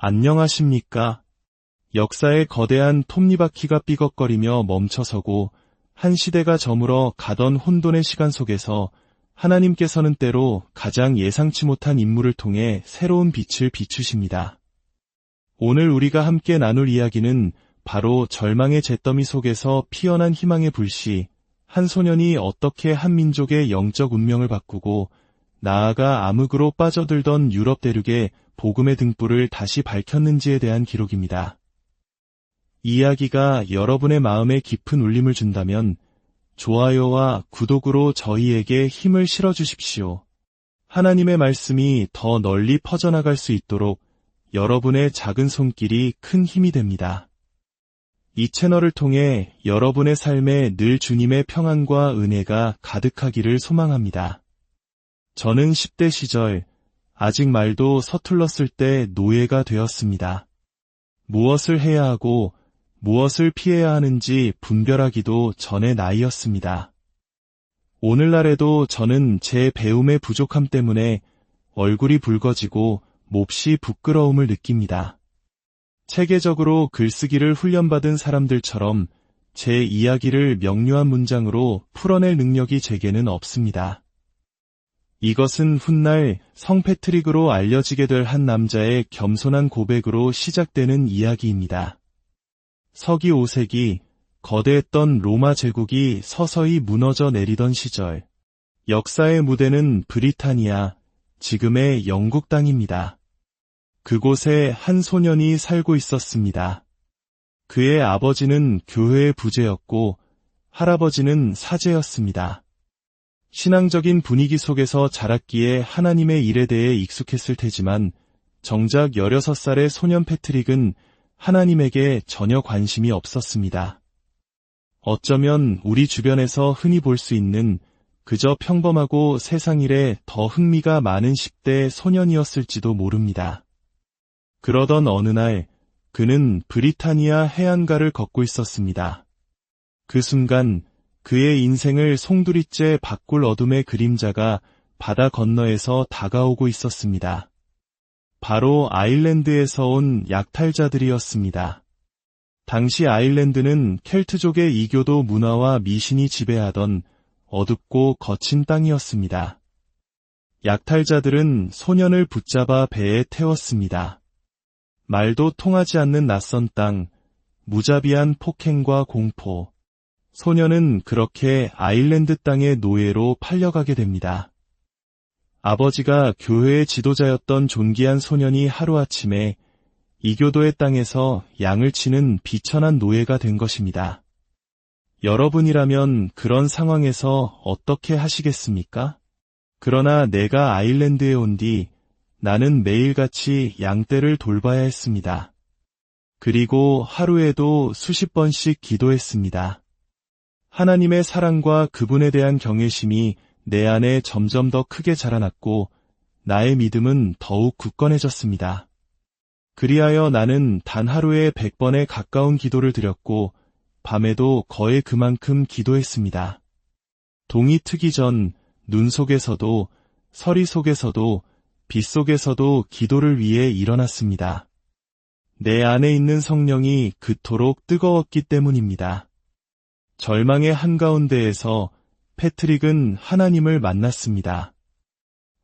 안녕하십니까? 역사의 거대한 톱니바퀴가 삐걱거리며 멈춰서고 한 시대가 저물어 가던 혼돈의 시간 속에서 하나님께서는 때로 가장 예상치 못한 인물을 통해 새로운 빛을 비추십니다. 오늘 우리가 함께 나눌 이야기는 바로 절망의 잿더미 속에서 피어난 희망의 불씨, 한 소년이 어떻게 한 민족의 영적 운명을 바꾸고 나아가 암흑으로 빠져들던 유럽 대륙에 복음의 등불을 다시 밝혔는지에 대한 기록입니다. 이야기가 여러분의 마음에 깊은 울림을 준다면 좋아요와 구독으로 저희에게 힘을 실어주십시오. 하나님의 말씀이 더 널리 퍼져나갈 수 있도록 여러분의 작은 손길이 큰 힘이 됩니다. 이 채널을 통해 여러분의 삶에 늘 주님의 평안과 은혜가 가득하기를 소망합니다. 저는 10대 시절 아직 말도 서툴렀을 때 노예가 되었습니다. 무엇을 해야 하고 무엇을 피해야 하는지 분별하기도 전의 나이였습니다. 오늘날에도 저는 제 배움의 부족함 때문에 얼굴이 붉어지고 몹시 부끄러움을 느낍니다. 체계적으로 글쓰기를 훈련받은 사람들처럼 제 이야기를 명료한 문장으로 풀어낼 능력이 제게는 없습니다. 이것은 훗날 성 패트릭으로 알려지게 될 한 남자의 겸손한 고백으로 시작되는 이야기입니다. 서기 5세기, 거대했던 로마 제국이 서서히 무너져 내리던 시절, 역사의 무대는 브리타니아, 지금의 영국 땅입니다. 그곳에 한 소년이 살고 있었습니다. 그의 아버지는 교회의 부제였고 할아버지는 사제였습니다. 신앙적인 분위기 속에서 자랐기에 하나님의 일에 대해 익숙했을 테지만 정작 16살의 소년 패트릭은 하나님에게 전혀 관심이 없었습니다. 어쩌면 우리 주변에서 흔히 볼 수 있는 그저 평범하고 세상 일에 더 흥미가 많은 10대 소년이었을지도 모릅니다. 그러던 어느 날 그는 브리타니아 해안가를 걷고 있었습니다. 그 순간 그의 인생을 송두리째 바꿀 어둠의 그림자가 바다 건너에서 다가오고 있었습니다. 바로 아일랜드에서 온 약탈자들이었습니다. 당시 아일랜드는 켈트족의 이교도 문화와 미신이 지배하던 어둡고 거친 땅이었습니다. 약탈자들은 소년을 붙잡아 배에 태웠습니다. 말도 통하지 않는 낯선 땅, 무자비한 폭행과 공포. 소년은 그렇게 아일랜드 땅의 노예로 팔려가게 됩니다. 아버지가 교회의 지도자였던 존귀한 소년이 하루아침에 이교도의 땅에서 양을 치는 비천한 노예가 된 것입니다. 여러분이라면 그런 상황에서 어떻게 하시겠습니까? 그러나 내가 아일랜드에 온 뒤 나는 매일같이 양떼를 돌봐야 했습니다. 그리고 하루에도 수십 번씩 기도했습니다. 하나님의 사랑과 그분에 대한 경외심이 내 안에 점점 더 크게 자라났고 나의 믿음은 더욱 굳건해졌습니다. 그리하여 나는 단 하루에 100번에 가까운 기도를 드렸고 밤에도 거의 그만큼 기도했습니다. 동이 트기 전 눈 속에서도 서리 속에서도 빛 속에서도 기도를 위해 일어났습니다. 내 안에 있는 성령이 그토록 뜨거웠기 때문입니다. 절망의 한가운데에서 패트릭은 하나님을 만났습니다.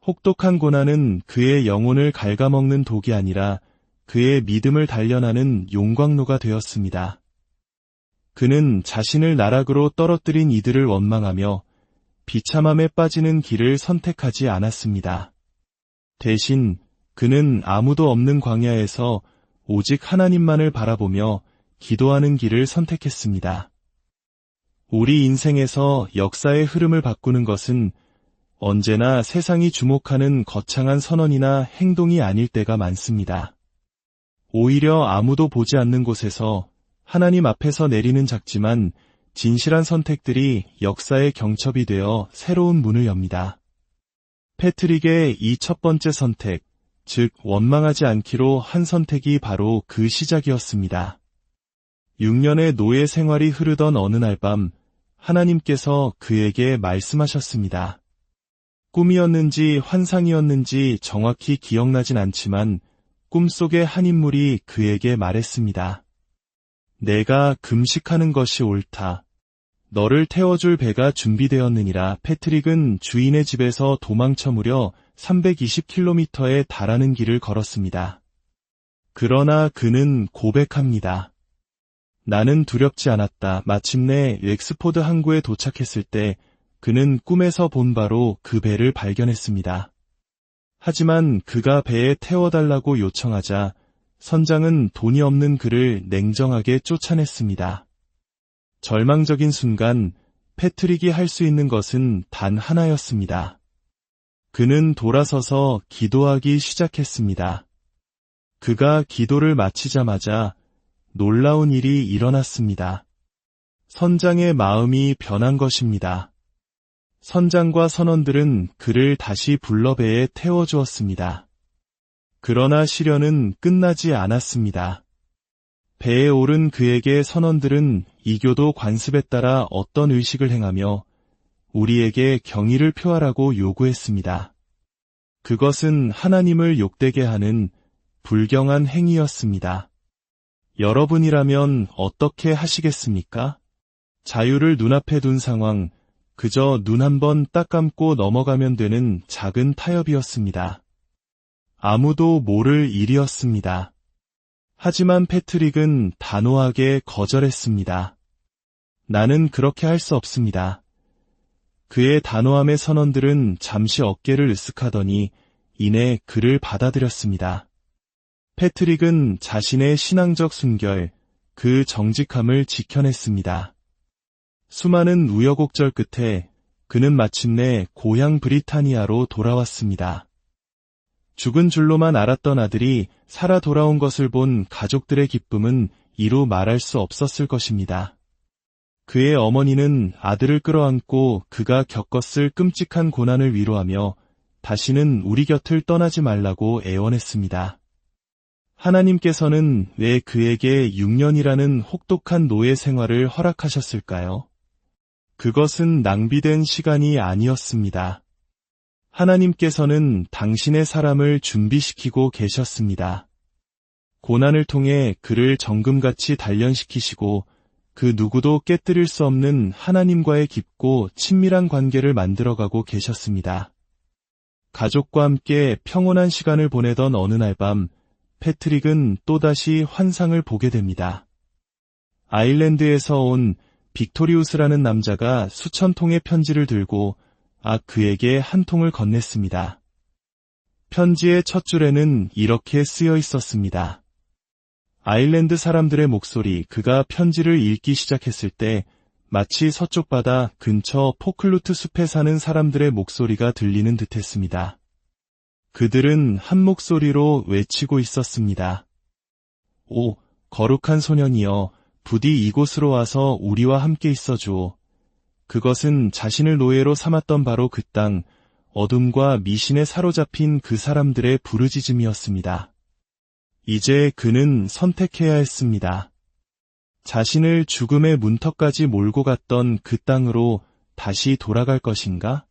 혹독한 고난은 그의 영혼을 갉아먹는 독이 아니라 그의 믿음을 단련하는 용광로가 되었습니다. 그는 자신을 나락으로 떨어뜨린 이들을 원망하며 비참함에 빠지는 길을 선택하지 않았습니다. 대신 그는 아무도 없는 광야에서 오직 하나님만을 바라보며 기도하는 길을 선택했습니다. 우리 인생에서 역사의 흐름을 바꾸는 것은 언제나 세상이 주목하는 거창한 선언이나 행동이 아닐 때가 많습니다. 오히려 아무도 보지 않는 곳에서 하나님 앞에서 내리는 작지만 진실한 선택들이 역사의 경첩이 되어 새로운 문을 엽니다. 패트릭의 이 첫 번째 선택, 즉 원망하지 않기로 한 선택이 바로 그 시작이었습니다. 6년의 노예 생활이 흐르던 어느 날 밤 하나님께서 그에게 말씀하셨습니다. 꿈이었는지 환상이었는지 정확히 기억나진 않지만 꿈속의 한 인물이 그에게 말했습니다. 내가 금식하는 것이 옳다. 너를 태워줄 배가 준비되었느니라. 패트릭은 주인의 집에서 도망쳐 무려 320km에 달하는 길을 걸었습니다. 그러나 그는 고백합니다. 나는 두렵지 않았다. 마침내 웩스포드 항구에 도착했을 때 그는 꿈에서 본 바로 그 배를 발견했습니다. 하지만 그가 배에 태워달라고 요청하자 선장은 돈이 없는 그를 냉정하게 쫓아냈습니다. 절망적인 순간 패트릭이 할 수 있는 것은 단 하나였습니다. 그는 돌아서서 기도하기 시작했습니다. 그가 기도를 마치자마자 놀라운 일이 일어났습니다. 선장의 마음이 변한 것입니다. 선장과 선원들은 그를 다시 불러 배에 태워주었습니다. 그러나 시련은 끝나지 않았습니다. 배에 오른 그에게 선원들은 이교도 관습에 따라 어떤 의식을 행하며 우리에게 경의를 표하라고 요구했습니다. 그것은 하나님을 욕되게 하는 불경한 행위였습니다. 여러분이라면 어떻게 하시겠습니까? 자유를 눈앞에 둔 상황, 그저 눈 한 번 딱 감고 넘어가면 되는 작은 타협이었습니다. 아무도 모를 일이었습니다. 하지만 패트릭은 단호하게 거절했습니다. 나는 그렇게 할 수 없습니다. 그의 단호함에 선원들은 잠시 어깨를 으쓱하더니 이내 그를 받아들였습니다. 패트릭은 자신의 신앙적 순결, 그 정직함을 지켜냈습니다. 수많은 우여곡절 끝에 그는 마침내 고향 브리타니아로 돌아왔습니다. 죽은 줄로만 알았던 아들이 살아 돌아온 것을 본 가족들의 기쁨은 이루 말할 수 없었을 것입니다. 그의 어머니는 아들을 끌어안고 그가 겪었을 끔찍한 고난을 위로하며 다시는 우리 곁을 떠나지 말라고 애원했습니다. 하나님께서는 왜 그에게 6년이라는 혹독한 노예 생활을 허락하셨을까요? 그것은 낭비된 시간이 아니었습니다. 하나님께서는 당신의 사람을 준비시키고 계셨습니다. 고난을 통해 그를 정금같이 단련시키시고 그 누구도 깨뜨릴 수 없는 하나님과의 깊고 친밀한 관계를 만들어가고 계셨습니다. 가족과 함께 평온한 시간을 보내던 어느 날 밤, 패트릭은 또다시 환상을 보게 됩니다. 아일랜드에서 온 빅토리우스라는 남자가 수천 통의 편지를 들고 그에게 한 통을 건넸습니다. 편지의 첫 줄에는 이렇게 쓰여 있었습니다. 아일랜드 사람들의 목소리. 그가 편지를 읽기 시작했을 때 마치 서쪽 바다 근처 포클루트 숲에 사는 사람들의 목소리가 들리는 듯했습니다. 그들은 한 목소리로 외치고 있었습니다. 오, 거룩한 소년이여, 부디 이곳으로 와서 우리와 함께 있어주오. 그것은 자신을 노예로 삼았던 바로 그 땅, 어둠과 미신에 사로잡힌 그 사람들의 부르짖음이었습니다. 이제 그는 선택해야 했습니다. 자신을 죽음의 문턱까지 몰고 갔던 그 땅으로 다시 돌아갈 것인가?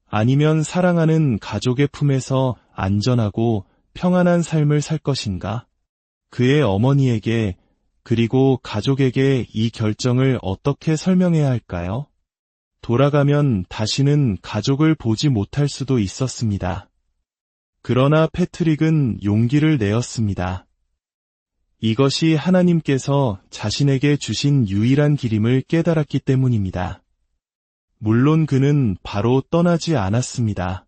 아니면 사랑하는 가족의 품에서 안전하고 평안한 삶을 살 것인가? 그의 어머니에게 그리고 가족에게 이 결정을 어떻게 설명해야 할까요? 돌아가면 다시는 가족을 보지 못할 수도 있었습니다. 그러나 패트릭은 용기를 내었습니다. 이것이 하나님께서 자신에게 주신 유일한 길임을 깨달았기 때문입니다. 물론 그는 바로 떠나지 않았습니다.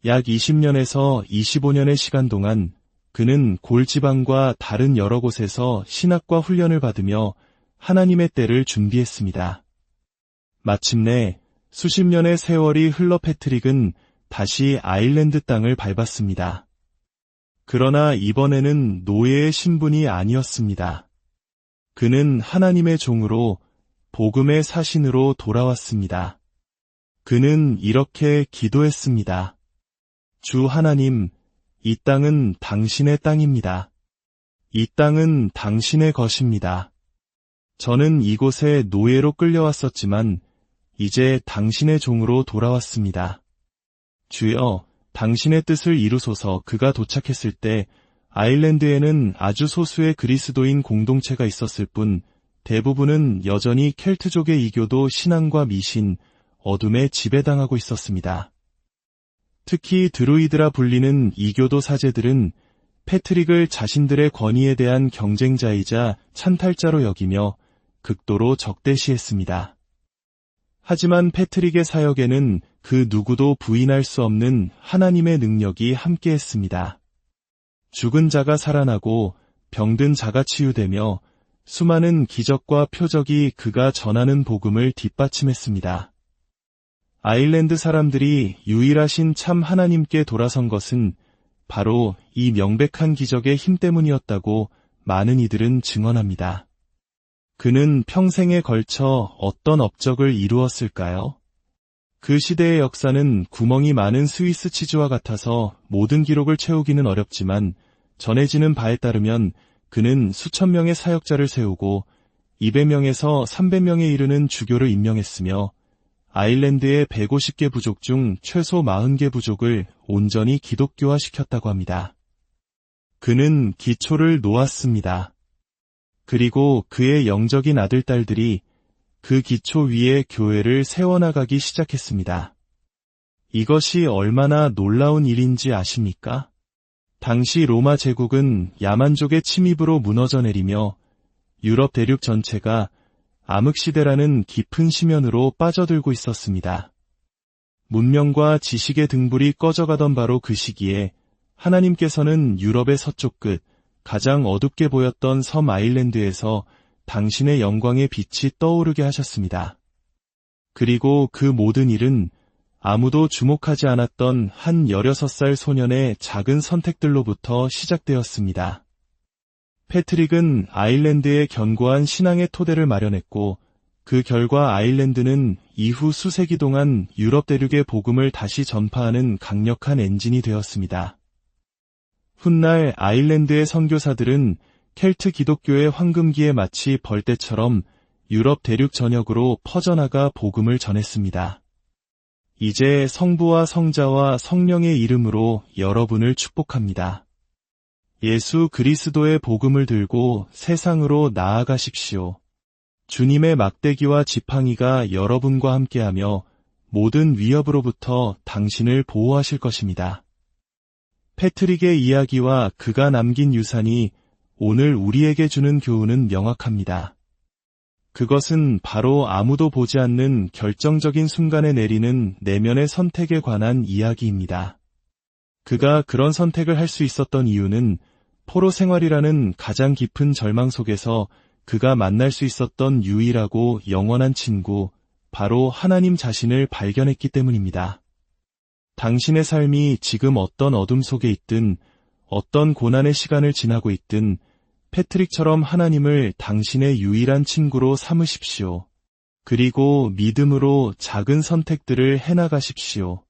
약 20년에서 25년의 시간 동안 그는 골지방과 다른 여러 곳에서 신학과 훈련을 받으며 하나님의 때를 준비했습니다. 마침내 수십 년의 세월이 흘러 패트릭은 다시 아일랜드 땅을 밟았습니다. 그러나 이번에는 노예의 신분이 아니었습니다. 그는 하나님의 종으로 복음의 사신으로 돌아왔습니다. 그는 이렇게 기도했습니다. 주 하나님, 이 땅은 당신의 땅입니다. 이 땅은 당신의 것입니다. 저는 이곳에 노예로 끌려왔었지만 이제 당신의 종으로 돌아왔습니다. 주여, 당신의 뜻을 이루소서. 그가 도착했을 때 아일랜드에는 아주 소수의 그리스도인 공동체가 있었을 뿐 대부분은 여전히 켈트족의 이교도 신앙과 미신, 어둠에 지배당하고 있었습니다. 특히 드루이드라 불리는 이교도 사제들은 패트릭을 자신들의 권위에 대한 경쟁자이자 찬탈자로 여기며 극도로 적대시했습니다. 하지만 패트릭의 사역에는 그 누구도 부인할 수 없는 하나님의 능력이 함께했습니다. 죽은 자가 살아나고 병든 자가 치유되며 수많은 기적과 표적이 그가 전하는 복음을 뒷받침했습니다. 아일랜드 사람들이 유일하신 참 하나님께 돌아선 것은 바로 이 명백한 기적의 힘 때문이었다고 많은 이들은 증언합니다. 그는 평생에 걸쳐 어떤 업적을 이루었을까요? 그 시대의 역사는 구멍이 많은 스위스 치즈와 같아서 모든 기록을 채우기는 어렵지만 전해지는 바에 따르면 그는 수천 명의 사역자를 세우고 200명에서 300명에 이르는 주교를 임명했으며 아일랜드의 150개 부족 중 최소 40개 부족을 온전히 기독교화시켰다고 합니다. 그는 기초를 놓았습니다. 그리고 그의 영적인 아들딸들이 그 기초 위에 교회를 세워나가기 시작했습니다. 이것이 얼마나 놀라운 일인지 아십니까? 당시 로마 제국은 야만족의 침입으로 무너져 내리며 유럽 대륙 전체가 암흑시대라는 깊은 심연으로 빠져들고 있었습니다. 문명과 지식의 등불이 꺼져가던 바로 그 시기에 하나님께서는 유럽의 서쪽 끝, 가장 어둡게 보였던 섬 아일랜드에서 당신의 영광의 빛이 떠오르게 하셨습니다. 그리고 그 모든 일은 아무도 주목하지 않았던 한 16살 소년의 작은 선택들로부터 시작되었습니다. 패트릭은 아일랜드에 견고한 신앙의 토대를 마련했고 그 결과 아일랜드는 이후 수세기 동안 유럽 대륙의 복음을 다시 전파하는 강력한 엔진이 되었습니다. 훗날 아일랜드의 선교사들은 켈트 기독교의 황금기에 마치 벌떼처럼 유럽 대륙 전역으로 퍼져나가 복음을 전했습니다. 이제 성부와 성자와 성령의 이름으로 여러분을 축복합니다. 예수 그리스도의 복음을 들고 세상으로 나아가십시오. 주님의 막대기와 지팡이가 여러분과 함께하며 모든 위협으로부터 당신을 보호하실 것입니다. 패트릭의 이야기와 그가 남긴 유산이 오늘 우리에게 주는 교훈은 명확합니다. 그것은 바로 아무도 보지 않는 결정적인 순간에 내리는 내면의 선택에 관한 이야기입니다. 그가 그런 선택을 할 수 있었던 이유는 포로 생활이라는 가장 깊은 절망 속에서 그가 만날 수 있었던 유일하고 영원한 친구, 바로 하나님 자신을 발견했기 때문입니다. 당신의 삶이 지금 어떤 어둠 속에 있든, 어떤 고난의 시간을 지나고 있든, 패트릭처럼 하나님을 당신의 유일한 친구로 삼으십시오. 그리고 믿음으로 작은 선택들을 해나가십시오.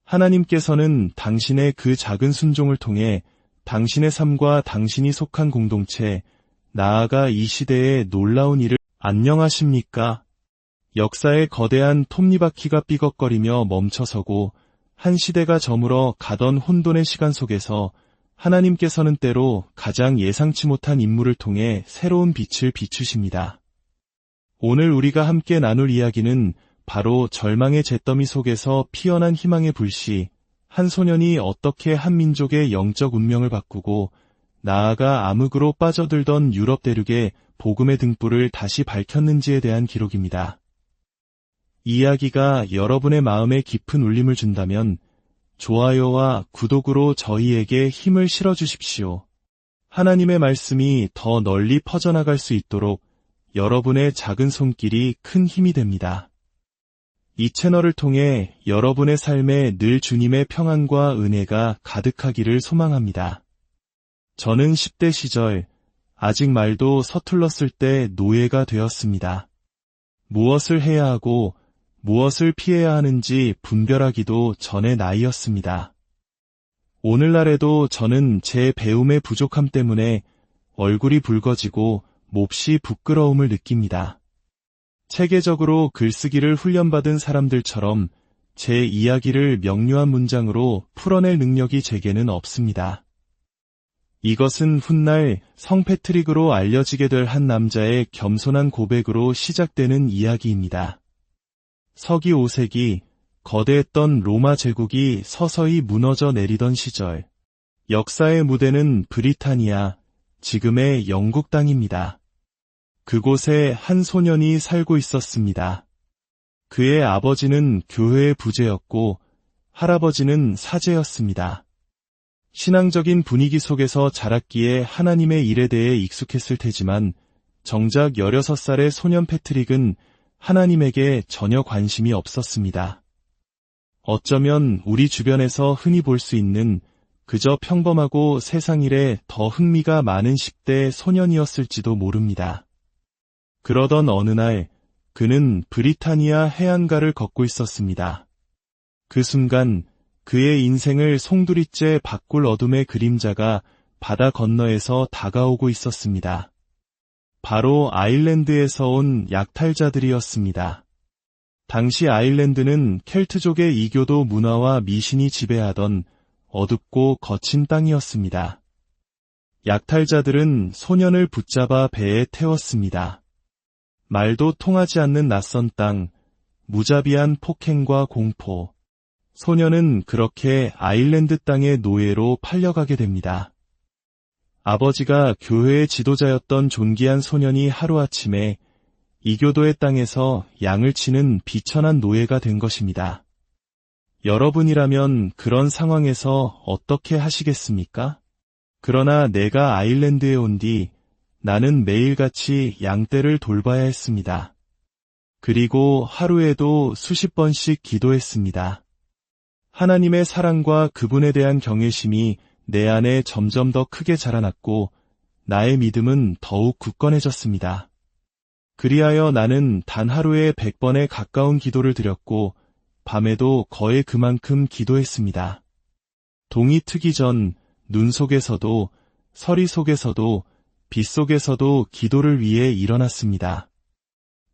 하나님께서는 당신의 그 작은 순종을 통해 당신의 삶과 당신이 속한 공동체, 나아가 이 시대의 놀라운 일을 안녕하십니까? 역사의 거대한 톱니바퀴가 삐걱거리며 멈춰서고 한 시대가 저물어 가던 혼돈의 시간 속에서 하나님께서는 때로 가장 예상치 못한 인물을 통해 새로운 빛을 비추십니다. 오늘 우리가 함께 나눌 이야기는 바로 절망의 잿더미 속에서 피어난 희망의 불씨, 한 소년이 어떻게 한 민족의 영적 운명을 바꾸고 나아가 암흑으로 빠져들던 유럽 대륙의 복음의 등불을 다시 밝혔는지에 대한 기록입니다. 이 이야기가 여러분의 마음에 깊은 울림을 준다면 좋아요와 구독으로 저희에게 힘을 실어주십시오. 하나님의 말씀이 더 널리 퍼져나갈 수 있도록 여러분의 작은 손길이 큰 힘이 됩니다. 이 채널을 통해 여러분의 삶에 늘 주님의 평안과 은혜가 가득하기를 소망합니다. 저는 10대 시절 아직 말도 서툴렀을 때 노예가 되었습니다. 무엇을 해야 하고 무엇을 피해야 하는지 분별하기도 전의 나이였습니다. 오늘날에도 저는 제 배움의 부족함 때문에 얼굴이 붉어지고 몹시 부끄러움을 느낍니다. 체계적으로 글쓰기를 훈련받은 사람들처럼 제 이야기를 명료한 문장으로 풀어낼 능력이 제게는 없습니다. 이것은 훗날 성 패트릭으로 알려지게 될 한 남자의 겸손한 고백으로 시작되는 이야기입니다. 서기 5세기, 거대했던 로마 제국이 서서히 무너져 내리던 시절, 역사의 무대는 브리타니아, 지금의 영국 땅입니다. 그곳에 한 소년이 살고 있었습니다. 그의 아버지는 교회의 부제였고 할아버지는 사제였습니다. 신앙적인 분위기 속에서 자랐기에 하나님의 일에 대해 익숙했을 테지만 정작 16살의 소년 패트릭은 하나님에게 전혀 관심이 없었습니다. 어쩌면 우리 주변에서 흔히 볼 수 있는 그저 평범하고 세상 일에 더 흥미가 많은 10대 소년이었을지도 모릅니다. 그러던 어느 날 그는 브리타니아 해안가를 걷고 있었습니다. 그 순간 그의 인생을 송두리째 바꿀 어둠의 그림자가 바다 건너에서 다가오고 있었습니다. 바로 아일랜드에서 온 약탈자들이었습니다. 당시 아일랜드는 켈트족의 이교도 문화와 미신이 지배하던 어둡고 거친 땅이었습니다. 약탈자들은 소년을 붙잡아 배에 태웠습니다. 말도 통하지 않는 낯선 땅, 무자비한 폭행과 공포. 소년은 그렇게 아일랜드 땅의 노예로 팔려가게 됩니다. 아버지가 교회의 지도자였던 존귀한 소년이 하루아침에 이교도의 땅에서 양을 치는 비천한 노예가 된 것입니다. 여러분이라면 그런 상황에서 어떻게 하시겠습니까? 그러나 내가 아일랜드에 온 뒤 나는 매일같이 양떼를 돌봐야 했습니다. 그리고 하루에도 수십 번씩 기도했습니다. 하나님의 사랑과 그분에 대한 경외심이 내 안에 점점 더 크게 자라났고 나의 믿음은 더욱 굳건해졌습니다. 그리하여 나는 단 하루에 100번에 가까운 기도를 드렸고 밤에도 거의 그만큼 기도했습니다. 동이 트기 전 눈 속에서도 서리 속에서도 빛 속에서도 기도를 위해 일어났습니다.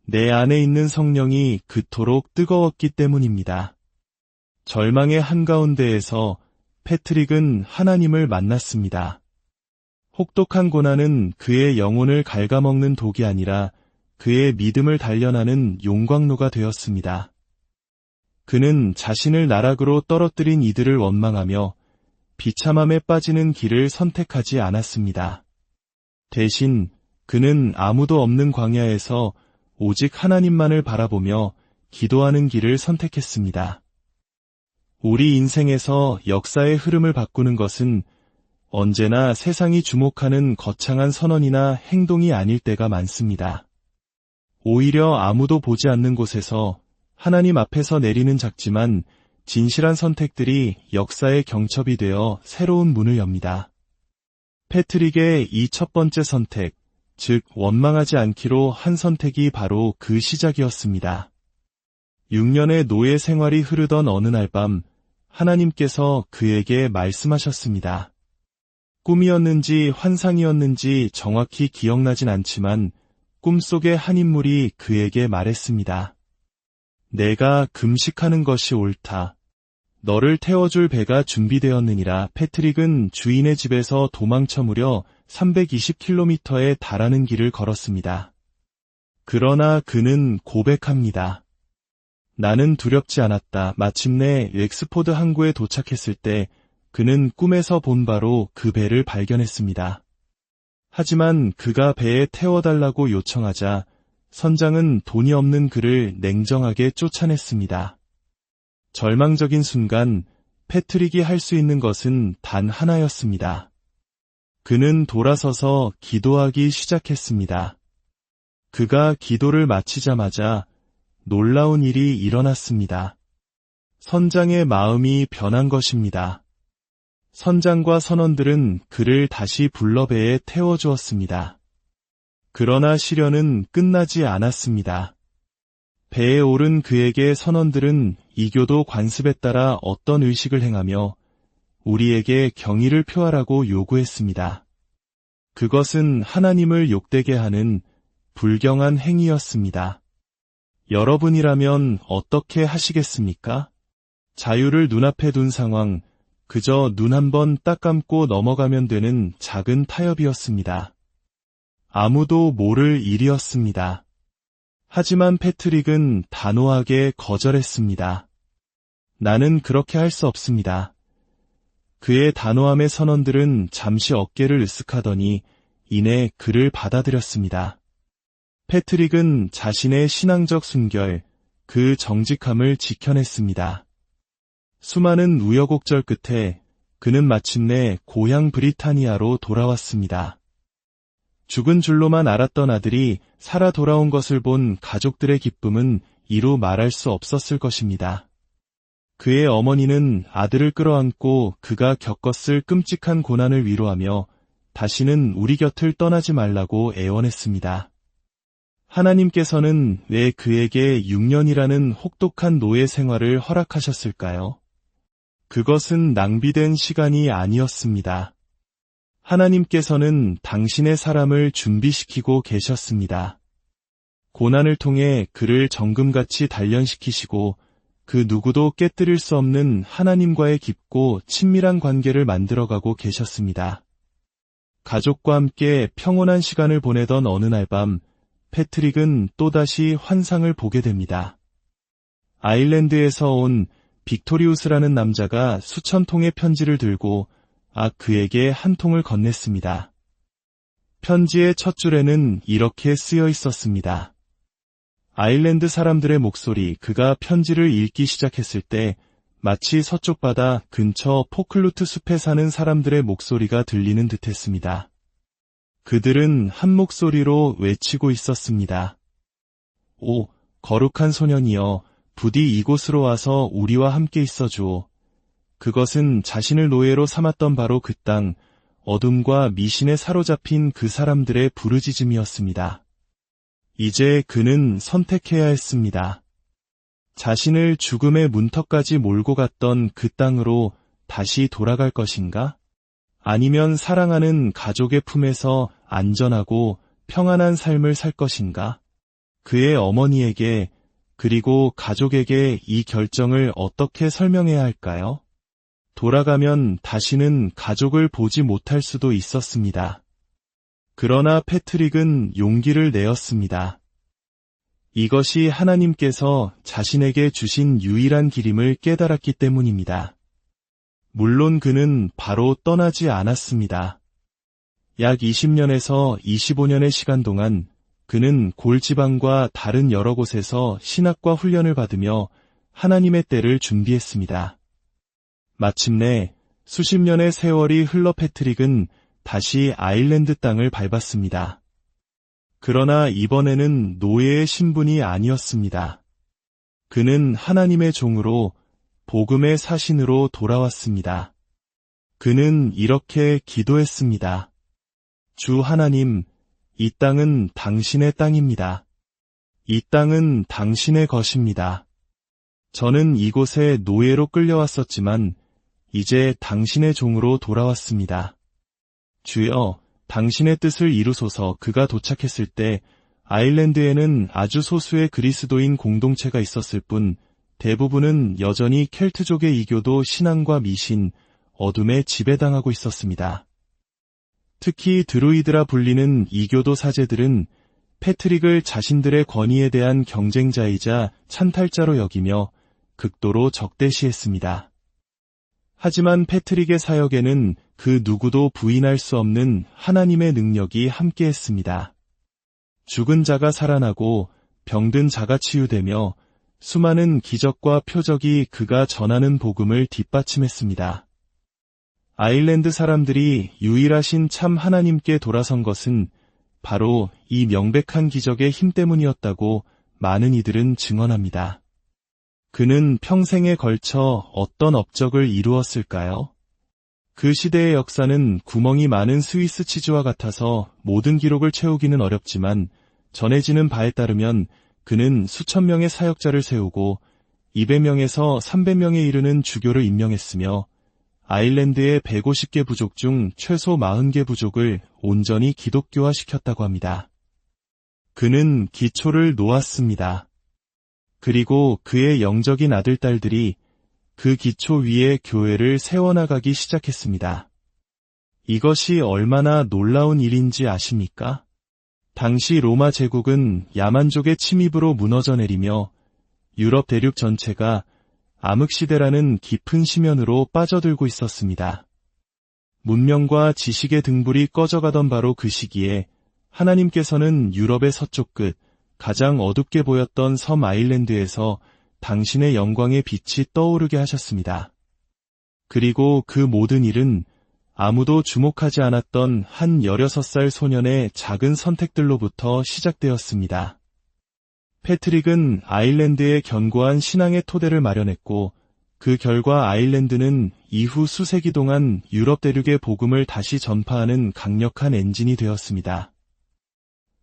내 안에 있는 성령이 그토록 뜨거웠기 때문입니다. 절망의 한가운데에서 패트릭은 하나님을 만났습니다. 혹독한 고난은 그의 영혼을 갉아먹는 독이 아니라 그의 믿음을 단련하는 용광로가 되었습니다. 그는 자신을 나락으로 떨어뜨린 이들을 원망하며 비참함에 빠지는 길을 선택하지 않았습니다. 대신 그는 아무도 없는 광야에서 오직 하나님만을 바라보며 기도하는 길을 선택했습니다. 우리 인생에서 역사의 흐름을 바꾸는 것은 언제나 세상이 주목하는 거창한 선언이나 행동이 아닐 때가 많습니다. 오히려 아무도 보지 않는 곳에서 하나님 앞에서 내리는 작지만 진실한 선택들이 역사의 경첩이 되어 새로운 문을 엽니다. 패트릭의 이 첫 번째 선택, 즉 원망하지 않기로 한 선택이 바로 그 시작이었습니다. 6년의 노예 생활이 흐르던 어느 날 밤 하나님께서 그에게 말씀하셨습니다. 꿈이었는지 환상이었는지 정확히 기억나진 않지만 꿈속의 한 인물이 그에게 말했습니다. 내가 금식하는 것이 옳다. 너를 태워줄 배가 준비되었느니라. 패트릭은 주인의 집에서 도망쳐 무려 320km에 달하는 길을 걸었습니다. 그러나 그는 고백합니다. 나는 두렵지 않았다. 마침내 웩스포드 항구에 도착했을 때 그는 꿈에서 본 바로 그 배를 발견했습니다. 하지만 그가 배에 태워달라고 요청하자 선장은 돈이 없는 그를 냉정하게 쫓아냈습니다. 절망적인 순간 패트릭이 할 수 있는 것은 단 하나였습니다. 그는 돌아서서 기도하기 시작했습니다. 그가 기도를 마치자마자 놀라운 일이 일어났습니다. 선장의 마음이 변한 것입니다. 선장과 선원들은 그를 다시 불러 배에 태워주었습니다. 그러나 시련은 끝나지 않았습니다. 배에 오른 그에게 선원들은 이교도 관습에 따라 어떤 의식을 행하며 우리에게 경의를 표하라고 요구했습니다. 그것은 하나님을 욕되게 하는 불경한 행위였습니다. 여러분이라면 어떻게 하시겠습니까? 자유를 눈앞에 둔 상황, 그저 눈 한 번 딱 감고 넘어가면 되는 작은 타협이었습니다. 아무도 모를 일이었습니다. 하지만 패트릭은 단호하게 거절했습니다. 나는 그렇게 할 수 없습니다. 그의 단호함의 선언들은 잠시 어깨를 으쓱하더니 이내 그를 받아들였습니다. 패트릭은 자신의 신앙적 순결, 그 정직함을 지켜냈습니다. 수많은 우여곡절 끝에 그는 마침내 고향 브리타니아로 돌아왔습니다. 죽은 줄로만 알았던 아들이 살아 돌아온 것을 본 가족들의 기쁨은 이루 말할 수 없었을 것입니다. 그의 어머니는 아들을 끌어안고 그가 겪었을 끔찍한 고난을 위로하며 다시는 우리 곁을 떠나지 말라고 애원했습니다. 하나님께서는 왜 그에게 6년이라는 혹독한 노예 생활을 허락하셨을까요? 그것은 낭비된 시간이 아니었습니다. 하나님께서는 당신의 사람을 준비시키고 계셨습니다. 고난을 통해 그를 정금같이 단련시키시고 그 누구도 깨뜨릴 수 없는 하나님과의 깊고 친밀한 관계를 만들어가고 계셨습니다. 가족과 함께 평온한 시간을 보내던 어느 날 밤, 패트릭은 또다시 환상을 보게 됩니다. 아일랜드에서 온 빅토리우스라는 남자가 수천 통의 편지를 들고 그에게 한 통을 건넸습니다. 편지의 첫 줄에는 이렇게 쓰여 있었습니다. 아일랜드 사람들의 목소리. 그가 편지를 읽기 시작했을 때 마치 서쪽 바다 근처 포클루트 숲에 사는 사람들의 목소리가 들리는 듯했습니다. 그들은 한 목소리로 외치고 있었습니다. 오, 거룩한 소년이여, 부디 이곳으로 와서 우리와 함께 있어주오. 그것은 자신을 노예로 삼았던 바로 그 땅, 어둠과 미신에 사로잡힌 그 사람들의 부르짖음이었습니다. 이제 그는 선택해야 했습니다. 자신을 죽음의 문턱까지 몰고 갔던 그 땅으로 다시 돌아갈 것인가? 아니면 사랑하는 가족의 품에서 안전하고 평안한 삶을 살 것인가? 그의 어머니에게 그리고 가족에게 이 결정을 어떻게 설명해야 할까요? 돌아가면 다시는 가족을 보지 못할 수도 있었습니다. 그러나 패트릭은 용기를 내었습니다. 이것이 하나님께서 자신에게 주신 유일한 길임을 깨달았기 때문입니다. 물론 그는 바로 떠나지 않았습니다. 약 20년에서 25년의 시간 동안 그는 골지방과 다른 여러 곳에서 신학과 훈련을 받으며 하나님의 때를 준비했습니다. 마침내 수십 년의 세월이 흘러 패트릭은 다시 아일랜드 땅을 밟았습니다. 그러나 이번에는 노예의 신분이 아니었습니다. 그는 하나님의 종으로 복음의 사신으로 돌아왔습니다. 그는 이렇게 기도했습니다. 주 하나님, 이 땅은 당신의 땅입니다. 이 땅은 당신의 것입니다. 저는 이곳에 노예로 끌려왔었지만 이제 당신의 종으로 돌아왔습니다. 주여, 당신의 뜻을 이루소서. 그가 도착했을 때 아일랜드에는 아주 소수의 그리스도인 공동체가 있었을 뿐 대부분은 여전히 켈트족의 이교도 신앙과 미신, 어둠에 지배당하고 있었습니다. 특히 드루이드라 불리는 이교도 사제들은 패트릭을 자신들의 권위에 대한 경쟁자이자 찬탈자로 여기며 극도로 적대시했습니다. 하지만 패트릭의 사역에는 그 누구도 부인할 수 없는 하나님의 능력이 함께했습니다. 죽은 자가 살아나고 병든 자가 치유되며 수많은 기적과 표적이 그가 전하는 복음을 뒷받침했습니다. 아일랜드 사람들이 유일하신 참 하나님께 돌아선 것은 바로 이 명백한 기적의 힘 때문이었다고 많은 이들은 증언합니다. 그는 평생에 걸쳐 어떤 업적을 이루었을까요? 그 시대의 역사는 구멍이 많은 스위스 치즈와 같아서 모든 기록을 채우기는 어렵지만 전해지는 바에 따르면 그는 수천 명의 사역자를 세우고 200명에서 300명에 이르는 주교를 임명했으며 아일랜드의 150개 부족 중 최소 40개 부족을 온전히 기독교화시켰다고 합니다. 그는 기초를 놓았습니다. 그리고 그의 영적인 아들딸들이 그 기초 위에 교회를 세워나가기 시작했습니다. 이것이 얼마나 놀라운 일인지 아십니까? 당시 로마 제국은 야만족의 침입으로 무너져 내리며 유럽 대륙 전체가 암흑시대라는 깊은 심연으로 빠져들고 있었습니다. 문명과 지식의 등불이 꺼져가던 바로 그 시기에 하나님께서는 유럽의 서쪽 끝, 가장 어둡게 보였던 섬 아일랜드에서 당신의 영광의 빛이 떠오르게 하셨습니다. 그리고 그 모든 일은 아무도 주목하지 않았던 한 16살 소년의 작은 선택들로부터 시작되었습니다. 패트릭은 아일랜드에 견고한 신앙의 토대를 마련했고, 그 결과 아일랜드는 이후 수세기 동안 유럽 대륙의 복음을 다시 전파하는 강력한 엔진이 되었습니다.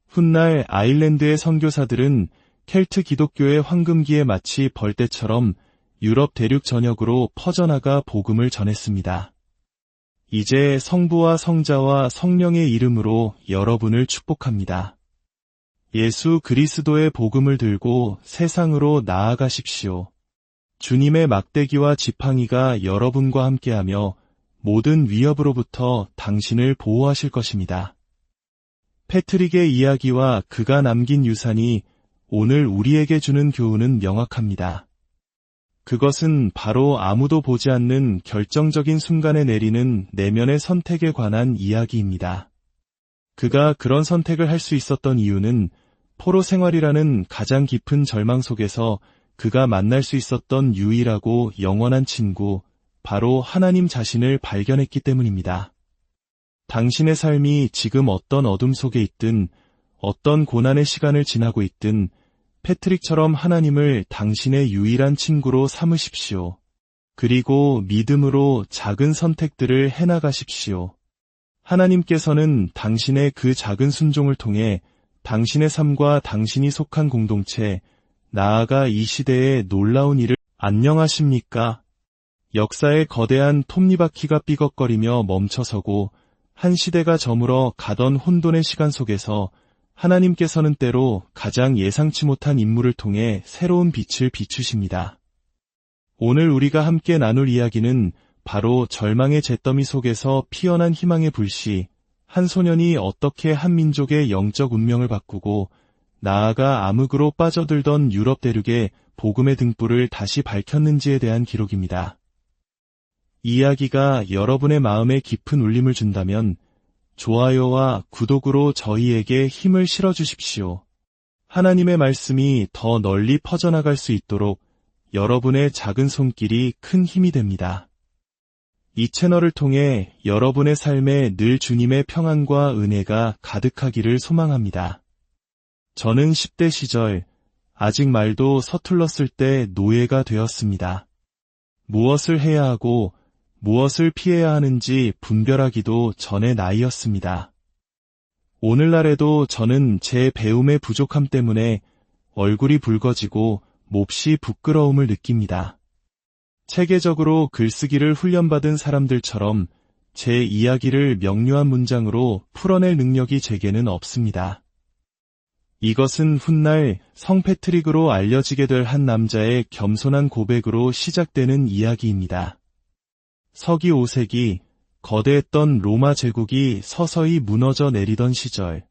훗날 아일랜드의 선교사들은 켈트 기독교의 황금기에 마치 벌떼처럼 유럽 대륙 전역으로 퍼져나가 복음을 전했습니다. 이제 성부와 성자와 성령의 이름으로 여러분을 축복합니다. 예수 그리스도의 복음을 들고 세상으로 나아가십시오. 주님의 막대기와 지팡이가 여러분과 함께하며 모든 위협으로부터 당신을 보호하실 것입니다. 패트릭의 이야기와 그가 남긴 유산이 오늘 우리에게 주는 교훈은 명확합니다. 그것은 바로 아무도 보지 않는 결정적인 순간에 내리는 내면의 선택에 관한 이야기입니다. 그가 그런 선택을 할 수 있었던 이유는 포로 생활이라는 가장 깊은 절망 속에서 그가 만날 수 있었던 유일하고 영원한 친구, 바로 하나님 자신을 발견했기 때문입니다. 당신의 삶이 지금 어떤 어둠 속에 있든, 어떤 고난의 시간을 지나고 있든, 패트릭처럼 하나님을 당신의 유일한 친구로 삼으십시오. 그리고 믿음으로 작은 선택들을 해나가십시오. 하나님께서는 당신의 그 작은 순종을 통해 당신의 삶과 당신이 속한 공동체, 나아가 이 시대의 놀라운 일을 안녕하십니까? 역사의 거대한 톱니바퀴가 삐걱거리며 멈춰서고 한 시대가 저물어 가던 혼돈의 시간 속에서 하나님께서는 때로 가장 예상치 못한 인물을 통해 새로운 빛을 비추십니다. 오늘 우리가 함께 나눌 이야기는 바로 절망의 잿더미 속에서 피어난 희망의 불씨, 한 소년이 어떻게 한 민족의 영적 운명을 바꾸고 나아가 암흑으로 빠져들던 유럽 대륙의 복음의 등불을 다시 밝혔는지에 대한 기록입니다. 이 이야기가 여러분의 마음에 깊은 울림을 준다면 좋아요와 구독으로 저희에게 힘을 실어주십시오. 하나님의 말씀이 더 널리 퍼져나갈 수 있도록 여러분의 작은 손길이 큰 힘이 됩니다. 이 채널을 통해 여러분의 삶에 늘 주님의 평안과 은혜가 가득하기를 소망합니다. 저는 10대 시절 아직 말도 서툴렀을 때 노예가 되었습니다. 무엇을 해야 하고 무엇을 피해야 하는지 분별하기도 전의 나이였습니다. 오늘날에도 저는 제 배움의 부족함 때문에 얼굴이 붉어지고 몹시 부끄러움을 느낍니다. 체계적으로 글쓰기를 훈련받은 사람들처럼 제 이야기를 명료한 문장으로 풀어낼 능력이 제게는 없습니다. 이것은 훗날 성 패트릭으로 알려지게 될 한 남자의 겸손한 고백으로 시작되는 이야기입니다. 서기 5세기, 거대했던 로마 제국이 서서히 무너져 내리던 시절,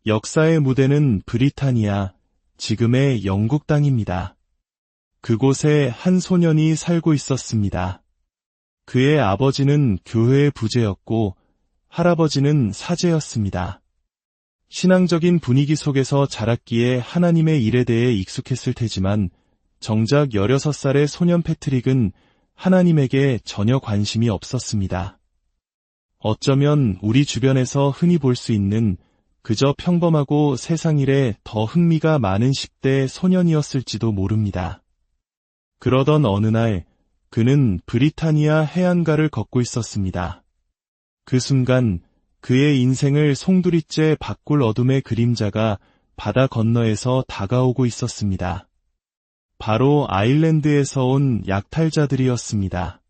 역사의 무대는 브리타니아, 지금의 영국 땅입니다. 그곳에 한 소년이 살고 있었습니다. 그의 아버지는 교회의 부제였고 할아버지는 사제였습니다. 신앙적인 분위기 속에서 자랐기에 하나님의 일에 대해 익숙했을 테지만 정작 16살의 소년 패트릭은 하나님에게 전혀 관심이 없었습니다. 어쩌면 우리 주변에서 흔히 볼 수 있는 그저 평범하고 세상 일에 더 흥미가 많은 10대 소년이었을지도 모릅니다. 그러던 어느 날 그는 브리타니아 해안가를 걷고 있었습니다. 그 순간 그의 인생을 송두리째 바꿀 어둠의 그림자가 바다 건너에서 다가오고 있었습니다. 바로 아일랜드에서 온 약탈자들이었습니다.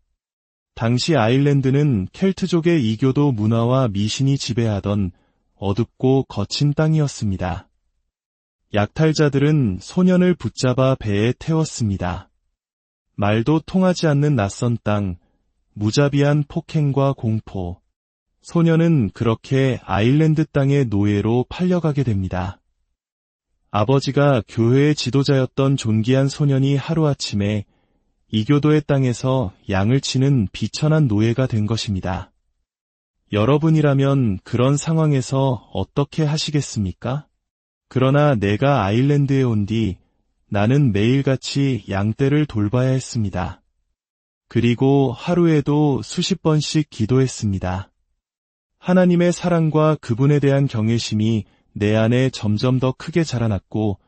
당시 아일랜드는 켈트족의 이교도 문화와 미신이 지배하던 어둡고 거친 땅이었습니다. 약탈자들은 소년을 붙잡아 배에 태웠습니다. 말도 통하지 않는 낯선 땅, 무자비한 폭행과 공포. 소녀는 그렇게 아일랜드 땅의 노예로 팔려가게 됩니다. 아버지가 교회의 지도자였던 존귀한 소년이 하루아침에 이교도의 땅에서 양을 치는 비천한 노예가 된 것입니다. 여러분이라면 그런 상황에서 어떻게 하시겠습니까? 그러나 내가 아일랜드에 온 뒤 나는 매일같이 양떼를 돌봐야 했습니다. 그리고 하루에도 수십 번씩 기도했습니다. 하나님의 사랑과 그분에 대한 경외심이 내 안에 점점 더 크게 자라났고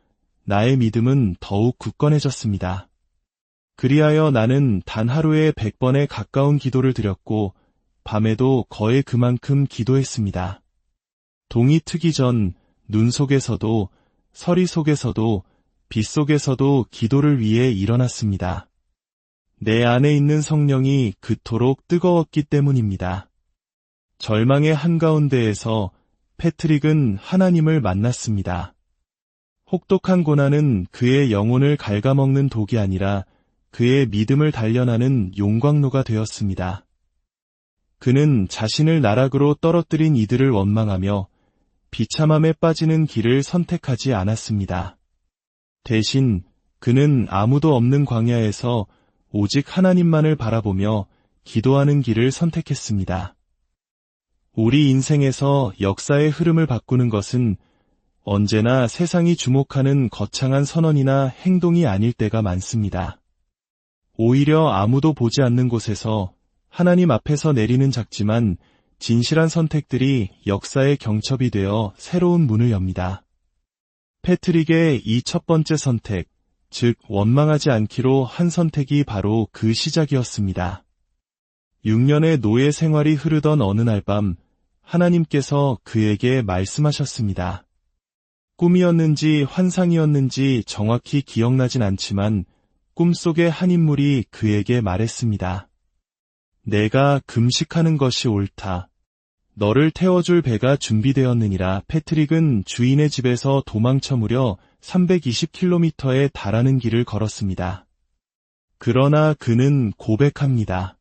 나의 믿음은 더욱 굳건해졌습니다. 그리하여 나는 단 하루에 100번에 가까운 기도를 드렸고 밤에도 거의 그만큼 기도했습니다. 동이 트기 전 눈 속에서도 서리 속에서도 빛 속에서도 기도를 위해 일어났습니다. 내 안에 있는 성령이 그토록 뜨거웠기 때문입니다. 절망의 한가운데에서 패트릭은 하나님을 만났습니다. 혹독한 고난은 그의 영혼을 갉아먹는 독이 아니라 그의 믿음을 단련하는 용광로가 되었습니다. 그는 자신을 나락으로 떨어뜨린 이들을 원망하며 비참함에 빠지는 길을 선택하지 않았습니다. 대신 그는 아무도 없는 광야에서 오직 하나님만을 바라보며 기도하는 길을 선택했습니다. 우리 인생에서 역사의 흐름을 바꾸는 것은 언제나 세상이 주목하는 거창한 선언이나 행동이 아닐 때가 많습니다. 오히려 아무도 보지 않는 곳에서 하나님 앞에서 내리는 작지만 진실한 선택들이 역사의 경첩이 되어 새로운 문을 엽니다. 패트릭의 이 첫 번째 선택, 즉 원망하지 않기로 한 선택이 바로 그 시작이었습니다. 6년의 노예 생활이 흐르던 어느 날 밤 하나님께서 그에게 말씀하셨습니다. 꿈이었는지 환상이었는지 정확히 기억나진 않지만 꿈속의 한 인물이 그에게 말했습니다. 내가 금식하는 것이 옳다. 너를 태워줄 배가 준비되었느니라. 패트릭은 주인의 집에서 도망쳐 무려 320km에 달하는 길을 걸었습니다. 그러나 그는 고백합니다.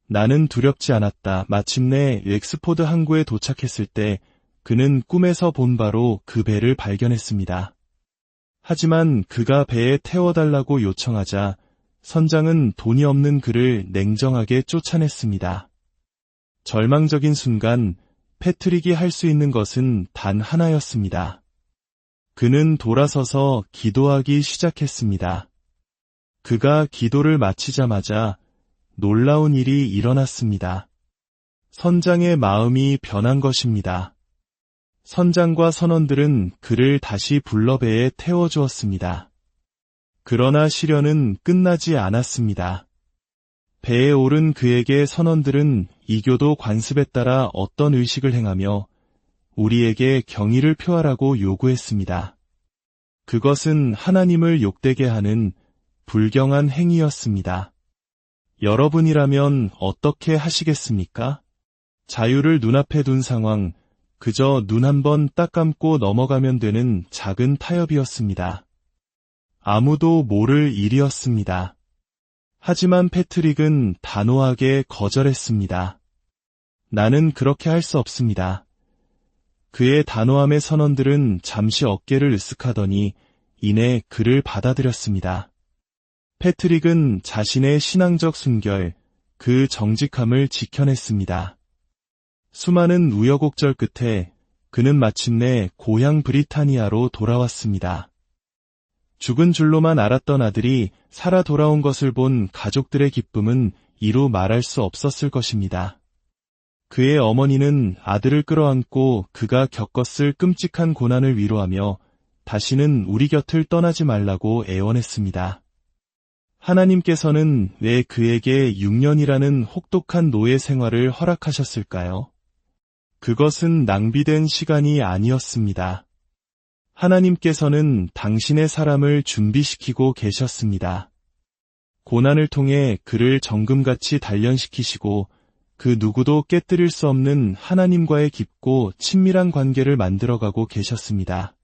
나는 두렵지 않았다. 마침내 웩스포드 항구에 도착했을 때 그는 꿈에서 본 바로 그 배를 발견했습니다. 하지만 그가 배에 태워달라고 요청하자 선장은 돈이 없는 그를 냉정하게 쫓아냈습니다. 절망적인 순간 패트릭이 할 수 있는 것은 단 하나였습니다. 그는 돌아서서 기도하기 시작했습니다. 그가 기도를 마치자마자 놀라운 일이 일어났습니다. 선장의 마음이 변한 것입니다. 선장과 선원들은 그를 다시 불러 배에 태워주었습니다. 그러나 시련은 끝나지 않았습니다. 배에 오른 그에게 선원들은 이교도 관습에 따라 어떤 의식을 행하며 우리에게 경의를 표하라고 요구했습니다. 그것은 하나님을 욕되게 하는 불경한 행위였습니다. 여러분이라면 어떻게 하시겠습니까? 자유를 눈앞에 둔 상황, 그저 눈 한 번 딱 감고 넘어가면 되는 작은 타협이었습니다. 아무도 모를 일이었습니다. 하지만 패트릭은 단호하게 거절했습니다. 나는 그렇게 할 수 없습니다. 그의 단호함의 선원들은 잠시 어깨를 으쓱하더니 이내 그를 받아들였습니다. 패트릭은 자신의 신앙적 순결, 그 정직함을 지켜냈습니다. 수많은 우여곡절 끝에 그는 마침내 고향 브리타니아로 돌아왔습니다. 죽은 줄로만 알았던 아들이 살아 돌아온 것을 본 가족들의 기쁨은 이루 말할 수 없었을 것입니다. 그의 어머니는 아들을 끌어안고 그가 겪었을 끔찍한 고난을 위로하며 다시는 우리 곁을 떠나지 말라고 애원했습니다. 하나님께서는 왜 그에게 6년이라는 혹독한 노예 생활을 허락하셨을까요? 그것은 낭비된 시간이 아니었습니다. 하나님께서는 당신의 사람을 준비시키고 계셨습니다. 고난을 통해 그를 정금같이 단련시키시고 그 누구도 깨뜨릴 수 없는 하나님과의 깊고 친밀한 관계를 만들어가고 계셨습니다.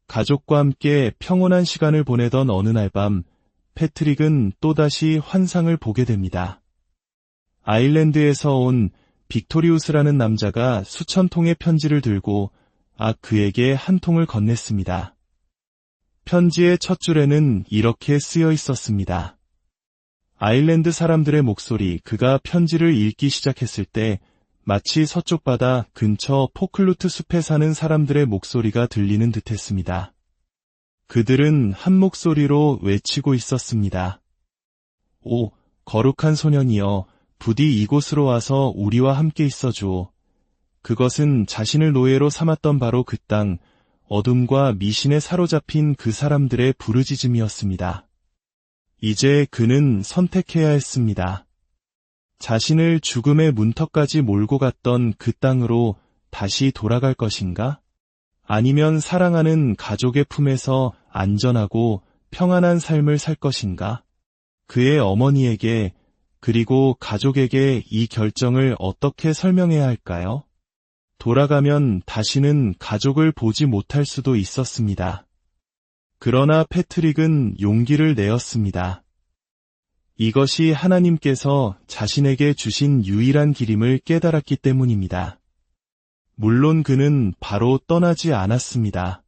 가족과 함께 평온한 시간을 보내던 어느 날 밤 패트릭은 또다시 환상을 보게 됩니다. 아일랜드에서 온 빅토리우스라는 남자가 수천 통의 편지를 들고 그에게 한 통을 건넸습니다. 편지의 첫 줄에는 이렇게 쓰여 있었습니다. 아일랜드 사람들의 목소리. 그가 편지를 읽기 시작했을 때 마치 서쪽 바다 근처 포클루트 숲에 사는 사람들의 목소리가 들리는 듯했습니다. 그들은 한 목소리로 외치고 있었습니다. 오, 거룩한 소년이여, 부디 이곳으로 와서 우리와 함께 있어주오. 그것은 자신을 노예로 삼았던 바로 그 땅, 어둠과 미신에 사로잡힌 그 사람들의 부르짖음이었습니다. 이제 그는 선택해야 했습니다. 자신을 죽음의 문턱까지 몰고 갔던 그 땅으로 다시 돌아갈 것인가? 아니면 사랑하는 가족의 품에서 안전하고 평안한 삶을 살 것인가? 그의 어머니에게 그리고 가족에게 이 결정을 어떻게 설명해야 할까요? 돌아가면 다시는 가족을 보지 못할 수도 있었습니다. 그러나 패트릭은 용기를 내었습니다. 이것이 하나님께서 자신에게 주신 유일한 길임을 깨달았기 때문입니다. 물론 그는 바로 떠나지 않았습니다.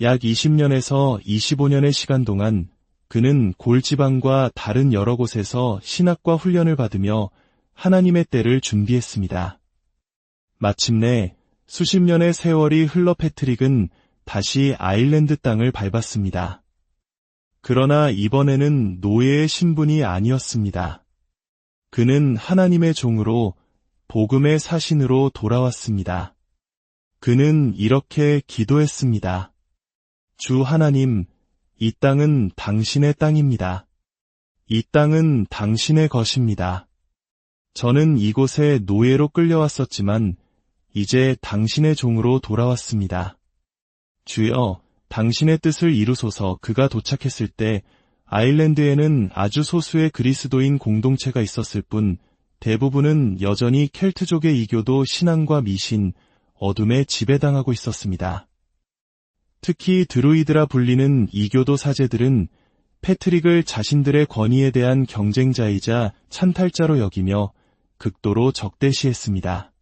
약 20년에서 25년의 시간 동안 그는 골지방과 다른 여러 곳에서 신학과 훈련을 받으며 하나님의 때를 준비했습니다. 마침내 수십 년의 세월이 흘러 패트릭은 다시 아일랜드 땅을 밟았습니다. 그러나 이번에는 노예의 신분이 아니었습니다. 그는 하나님의 종으로 복음의 사신으로 돌아왔습니다. 그는 이렇게 기도했습니다. 주 하나님, 이 땅은 당신의 땅입니다. 이 땅은 당신의 것입니다. 저는 이곳에 노예로 끌려왔었지만 이제 당신의 종으로 돌아왔습니다. 주여, 당신의 뜻을 이루소서. 그가 도착했을 때 아일랜드에는 아주 소수의 그리스도인 공동체가 있었을 뿐 대부분은 여전히 켈트족의 이교도 신앙과 미신, 어둠에 지배당하고 있었습니다. 특히 드루이드라 불리는 이교도 사제들은 패트릭을 자신들의 권위에 대한 경쟁자이자 찬탈자로 여기며 극도로 적대시했습니다.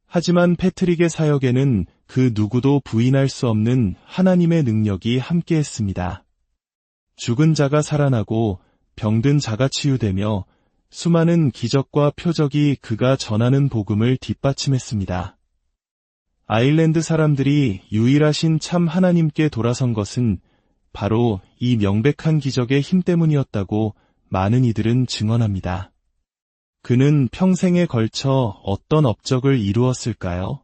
하지만 패트릭의 사역에는 그 누구도 부인할 수 없는 하나님의 능력이 함께했습니다. 죽은 자가 살아나고 병든 자가 치유되며 수많은 기적과 표적이 그가 전하는 복음을 뒷받침했습니다. 아일랜드 사람들이 유일하신 참 하나님께 돌아선 것은 바로 이 명백한 기적의 힘 때문이었다고 많은 이들은 증언합니다. 그는 평생에 걸쳐 어떤 업적을 이루었을까요?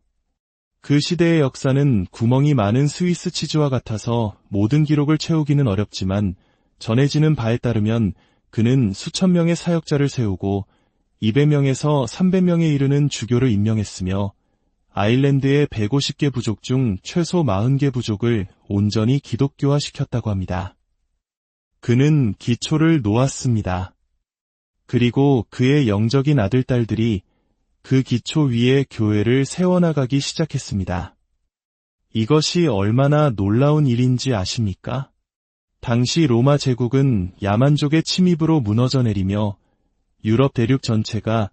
그 시대의 역사는 구멍이 많은 스위스 치즈와 같아서 모든 기록을 채우기는 어렵지만 전해지는 바에 따르면 그는 수천 명의 사역자를 세우고 200명에서 300명에 이르는 주교를 임명했으며 아일랜드의 150개 부족 중 최소 40개 부족을 온전히 기독교화시켰다고 합니다. 그는 기초를 놓았습니다. 그리고 그의 영적인 아들딸들이 그 기초 위에 교회를 세워나가기 시작했습니다. 이것이 얼마나 놀라운 일인지 아십니까? 당시 로마 제국은 야만족의 침입으로 무너져 내리며 유럽 대륙 전체가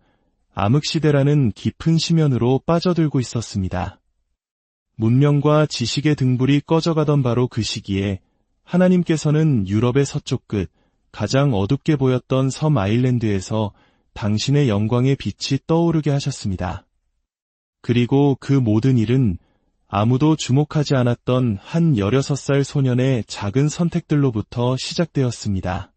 암흑시대라는 깊은 심연으로 빠져들고 있었습니다. 문명과 지식의 등불이 꺼져가던 바로 그 시기에 하나님께서는 유럽의 서쪽 끝, 가장 어둡게 보였던 섬 아일랜드에서 당신의 영광의 빛이 떠오르게 하셨습니다. 그리고 그 모든 일은 아무도 주목하지 않았던 한 16살 소년의 작은 선택들로부터 시작되었습니다.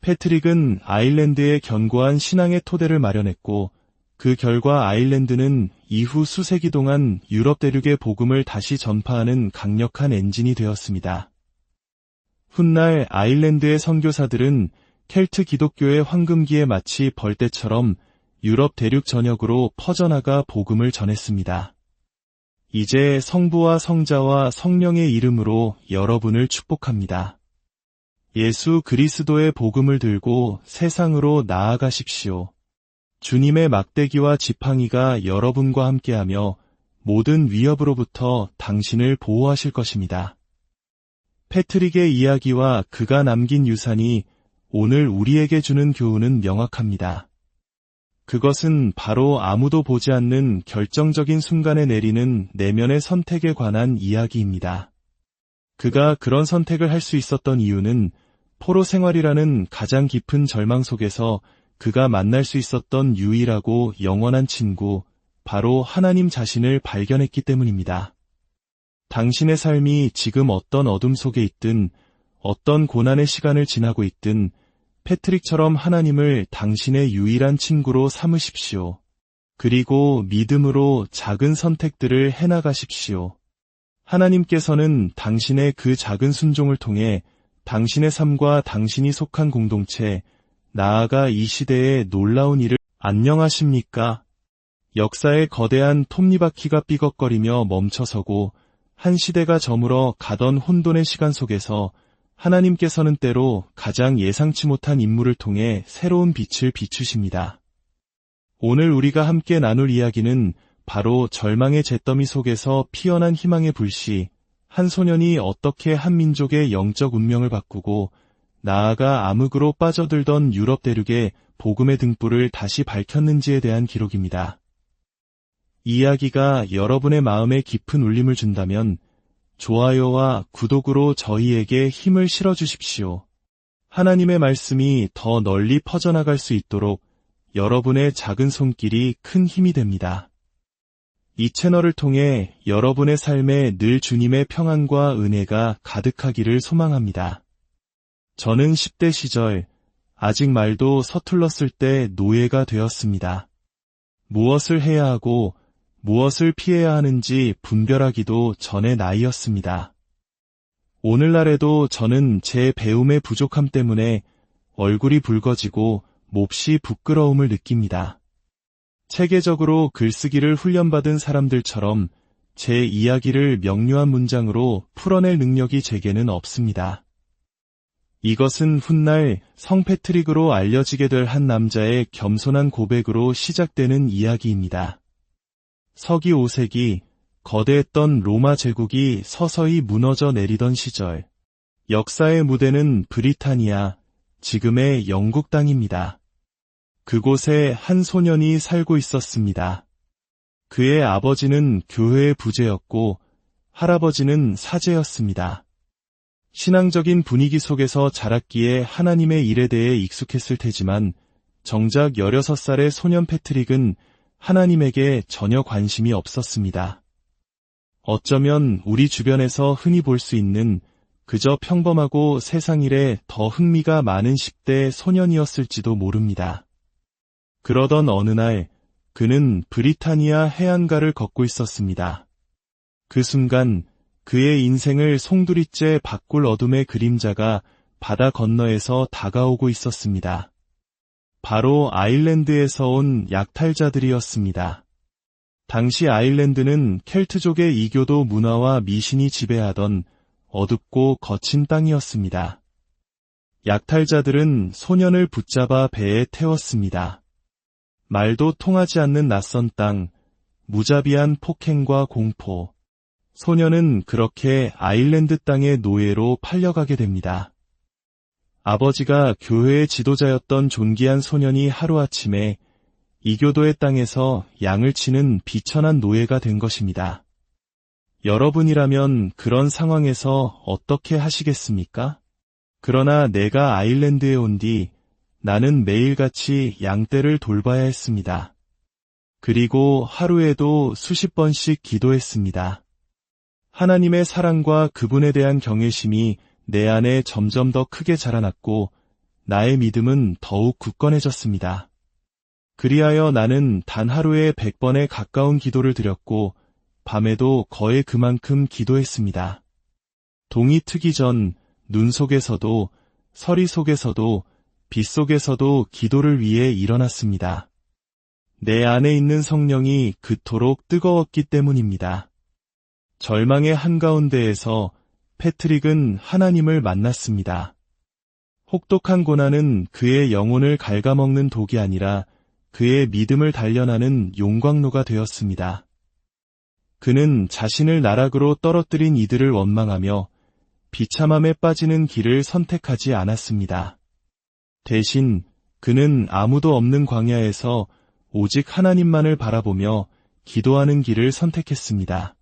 패트릭은 아일랜드에 견고한 신앙의 토대를 마련했고 그 결과 아일랜드는 이후 수세기 동안 유럽 대륙의 복음을 다시 전파하는 강력한 엔진이 되었습니다. 훗날 아일랜드의 선교사들은 켈트 기독교의 황금기에 마치 벌떼처럼 유럽 대륙 전역으로 퍼져나가 복음을 전했습니다. 이제 성부와 성자와 성령의 이름으로 여러분을 축복합니다. 예수 그리스도의 복음을 들고 세상으로 나아가십시오. 주님의 막대기와 지팡이가 여러분과 함께하며 모든 위협으로부터 당신을 보호하실 것입니다. 패트릭의 이야기와 그가 남긴 유산이 오늘 우리에게 주는 교훈은 명확합니다. 그것은 바로 아무도 보지 않는 결정적인 순간에 내리는 내면의 선택에 관한 이야기입니다. 그가 그런 선택을 할 수 있었던 이유는 포로 생활이라는 가장 깊은 절망 속에서 그가 만날 수 있었던 유일하고 영원한 친구, 바로 하나님 자신을 발견했기 때문입니다. 당신의 삶이 지금 어떤 어둠 속에 있든, 어떤 고난의 시간을 지나고 있든, 패트릭처럼 하나님을 당신의 유일한 친구로 삼으십시오. 그리고 믿음으로 작은 선택들을 해나가십시오. 하나님께서는 당신의 그 작은 순종을 통해 당신의 삶과 당신이 속한 공동체, 나아가 이 시대의 놀라운 일을 안녕하십니까? 역사의 거대한 톱니바퀴가 삐걱거리며 멈춰서고 한 시대가 저물어 가던 혼돈의 시간 속에서 하나님께서는 때로 가장 예상치 못한 인물을 통해 새로운 빛을 비추십니다. 오늘 우리가 함께 나눌 이야기는 바로 절망의 잿더미 속에서 피어난 희망의 불씨, 한 소년이 어떻게 한 민족의 영적 운명을 바꾸고 나아가 암흑으로 빠져들던 유럽 대륙의 복음의 등불을 다시 밝혔는지에 대한 기록입니다. 이 이야기가 여러분의 마음에 깊은 울림을 준다면 좋아요와 구독으로 저희에게 힘을 실어주십시오. 하나님의 말씀이 더 널리 퍼져나갈 수 있도록 여러분의 작은 손길이 큰 힘이 됩니다. 이 채널을 통해 여러분의 삶에 늘 주님의 평안과 은혜가 가득하기를 소망합니다. 저는 10대 시절 아직 말도 서툴렀을 때 노예가 되었습니다. 무엇을 해야 하고 무엇을 피해야 하는지 분별하기도 전의 나이였습니다. 오늘날에도 저는 제 배움의 부족함 때문에 얼굴이 붉어지고 몹시 부끄러움을 느낍니다. 체계적으로 글쓰기를 훈련받은 사람들처럼 제 이야기를 명료한 문장으로 풀어낼 능력이 제게는 없습니다. 이것은 훗날 성 패트릭으로 알려지게 될 한 남자의 겸손한 고백으로 시작되는 이야기입니다. 서기 5세기, 거대했던 로마 제국이 서서히 무너져 내리던 시절, 역사의 무대는 브리타니아, 지금의 영국 땅입니다. 그곳에 한 소년이 살고 있었습니다. 그의 아버지는 교회의 부제였고 할아버지는 사제였습니다. 신앙적인 분위기 속에서 자랐기에 하나님의 일에 대해 익숙했을 테지만 정작 16살의 소년 패트릭은 하나님에게 전혀 관심이 없었습니다. 어쩌면 우리 주변에서 흔히 볼 수 있는 그저 평범하고 세상 일에 더 흥미가 많은 10대 소년이었을지도 모릅니다. 그러던 어느 날 그는 브리타니아 해안가를 걷고 있었습니다. 그 순간 그의 인생을 송두리째 바꿀 어둠의 그림자가 바다 건너에서 다가오고 있었습니다. 바로 아일랜드에서 온 약탈자들이었습니다. 당시 아일랜드는 켈트족의 이교도 문화와 미신이 지배하던 어둡고 거친 땅이었습니다. 약탈자들은 소년을 붙잡아 배에 태웠습니다. 말도 통하지 않는 낯선 땅, 무자비한 폭행과 공포. 소년은 그렇게 아일랜드 땅의 노예로 팔려가게 됩니다. 아버지가 교회의 지도자였던 존귀한 소년이 하루아침에 이교도의 땅에서 양을 치는 비천한 노예가 된 것입니다. 여러분이라면 그런 상황에서 어떻게 하시겠습니까? 그러나 내가 아일랜드에 온 뒤 나는 매일같이 양떼를 돌봐야 했습니다. 그리고 하루에도 수십 번씩 기도했습니다. 하나님의 사랑과 그분에 대한 경외심이 내 안에 점점 더 크게 자라났고 나의 믿음은 더욱 굳건해졌습니다. 그리하여 나는 단 하루에 100번에 가까운 기도를 드렸고 밤에도 거의 그만큼 기도했습니다. 동이 트기 전 눈 속에서도 서리 속에서도 빛 속에서도 기도를 위해 일어났습니다. 내 안에 있는 성령이 그토록 뜨거웠기 때문입니다. 절망의 한가운데에서 패트릭은 하나님을 만났습니다. 혹독한 고난은 그의 영혼을 갉아먹는 독이 아니라 그의 믿음을 단련하는 용광로가 되었습니다. 그는 자신을 나락으로 떨어뜨린 이들을 원망하며 비참함에 빠지는 길을 선택하지 않았습니다. 대신 그는 아무도 없는 광야에서 오직 하나님만을 바라보며 기도하는 길을 선택했습니다.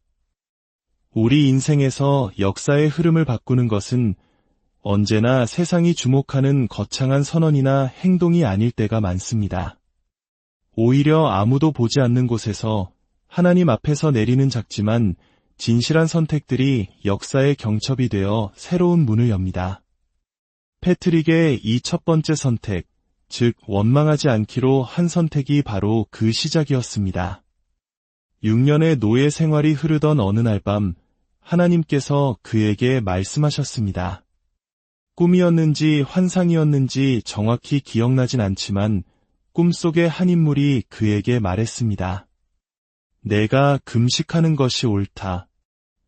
우리 인생에서 역사의 흐름을 바꾸는 것은 언제나 세상이 주목하는 거창한 선언이나 행동이 아닐 때가 많습니다. 오히려 아무도 보지 않는 곳에서 하나님 앞에서 내리는 작지만 진실한 선택들이 역사의 경첩이 되어 새로운 문을 엽니다. 패트릭의 이 첫 번째 선택, 즉 원망하지 않기로 한 선택이 바로 그 시작이었습니다. 6년의 노예 생활이 흐르던 어느 날 밤 하나님께서 그에게 말씀하셨습니다. 꿈이었는지 환상이었는지 정확히 기억나진 않지만 꿈속의 한 인물이 그에게 말했습니다. 내가 금식하는 것이 옳다.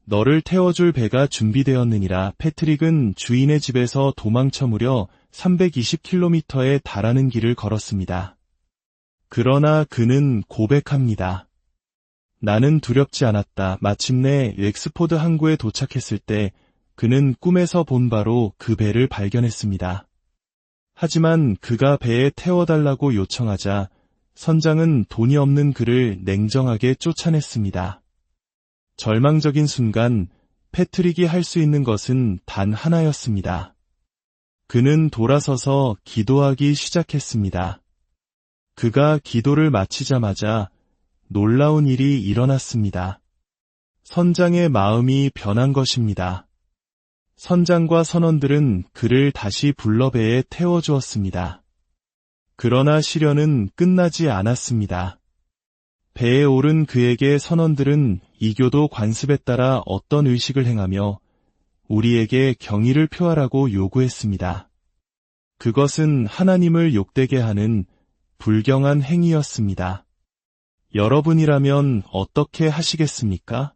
너를 태워줄 배가 준비되었느니라. 패트릭은 주인의 집에서 도망쳐 무려 320km에 달하는 길을 걸었습니다. 그러나 그는 고백합니다. 나는 두렵지 않았다. 마침내 웩스포드 항구에 도착했을 때 그는 꿈에서 본 바로 그 배를 발견했습니다. 하지만 그가 배에 태워달라고 요청하자 선장은 돈이 없는 그를 냉정하게 쫓아냈습니다. 절망적인 순간 패트릭이 할 수 있는 것은 단 하나였습니다. 그는 돌아서서 기도하기 시작했습니다. 그가 기도를 마치자마자 놀라운 일이 일어났습니다. 선장의 마음이 변한 것입니다. 선장과 선원들은 그를 다시 불러 배에 태워주었습니다. 그러나 시련은 끝나지 않았습니다. 배에 오른 그에게 선원들은 이교도 관습에 따라 어떤 의식을 행하며 우리에게 경의를 표하라고 요구했습니다. 그것은 하나님을 욕되게 하는 불경한 행위였습니다. 여러분이라면 어떻게 하시겠습니까?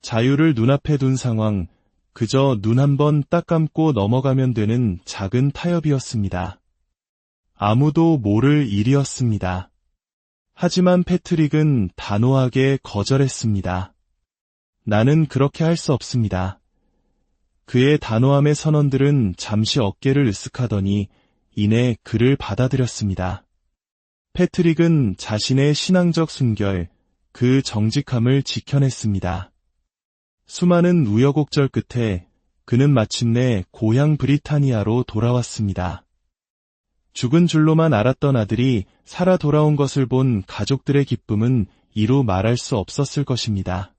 자유를 눈앞에 둔 상황, 그저 눈 한 번 딱 감고 넘어가면 되는 작은 타협이었습니다. 아무도 모를 일이었습니다. 하지만 패트릭은 단호하게 거절했습니다. 나는 그렇게 할 수 없습니다. 그의 단호함의 선원들은 잠시 어깨를 으쓱하더니 이내 그를 받아들였습니다. 패트릭은 자신의 신앙적 순결, 그 정직함을 지켜냈습니다. 수많은 우여곡절 끝에 그는 마침내 고향 브리타니아로 돌아왔습니다. 죽은 줄로만 알았던 아들이 살아 돌아온 것을 본 가족들의 기쁨은 이루 말할 수 없었을 것입니다.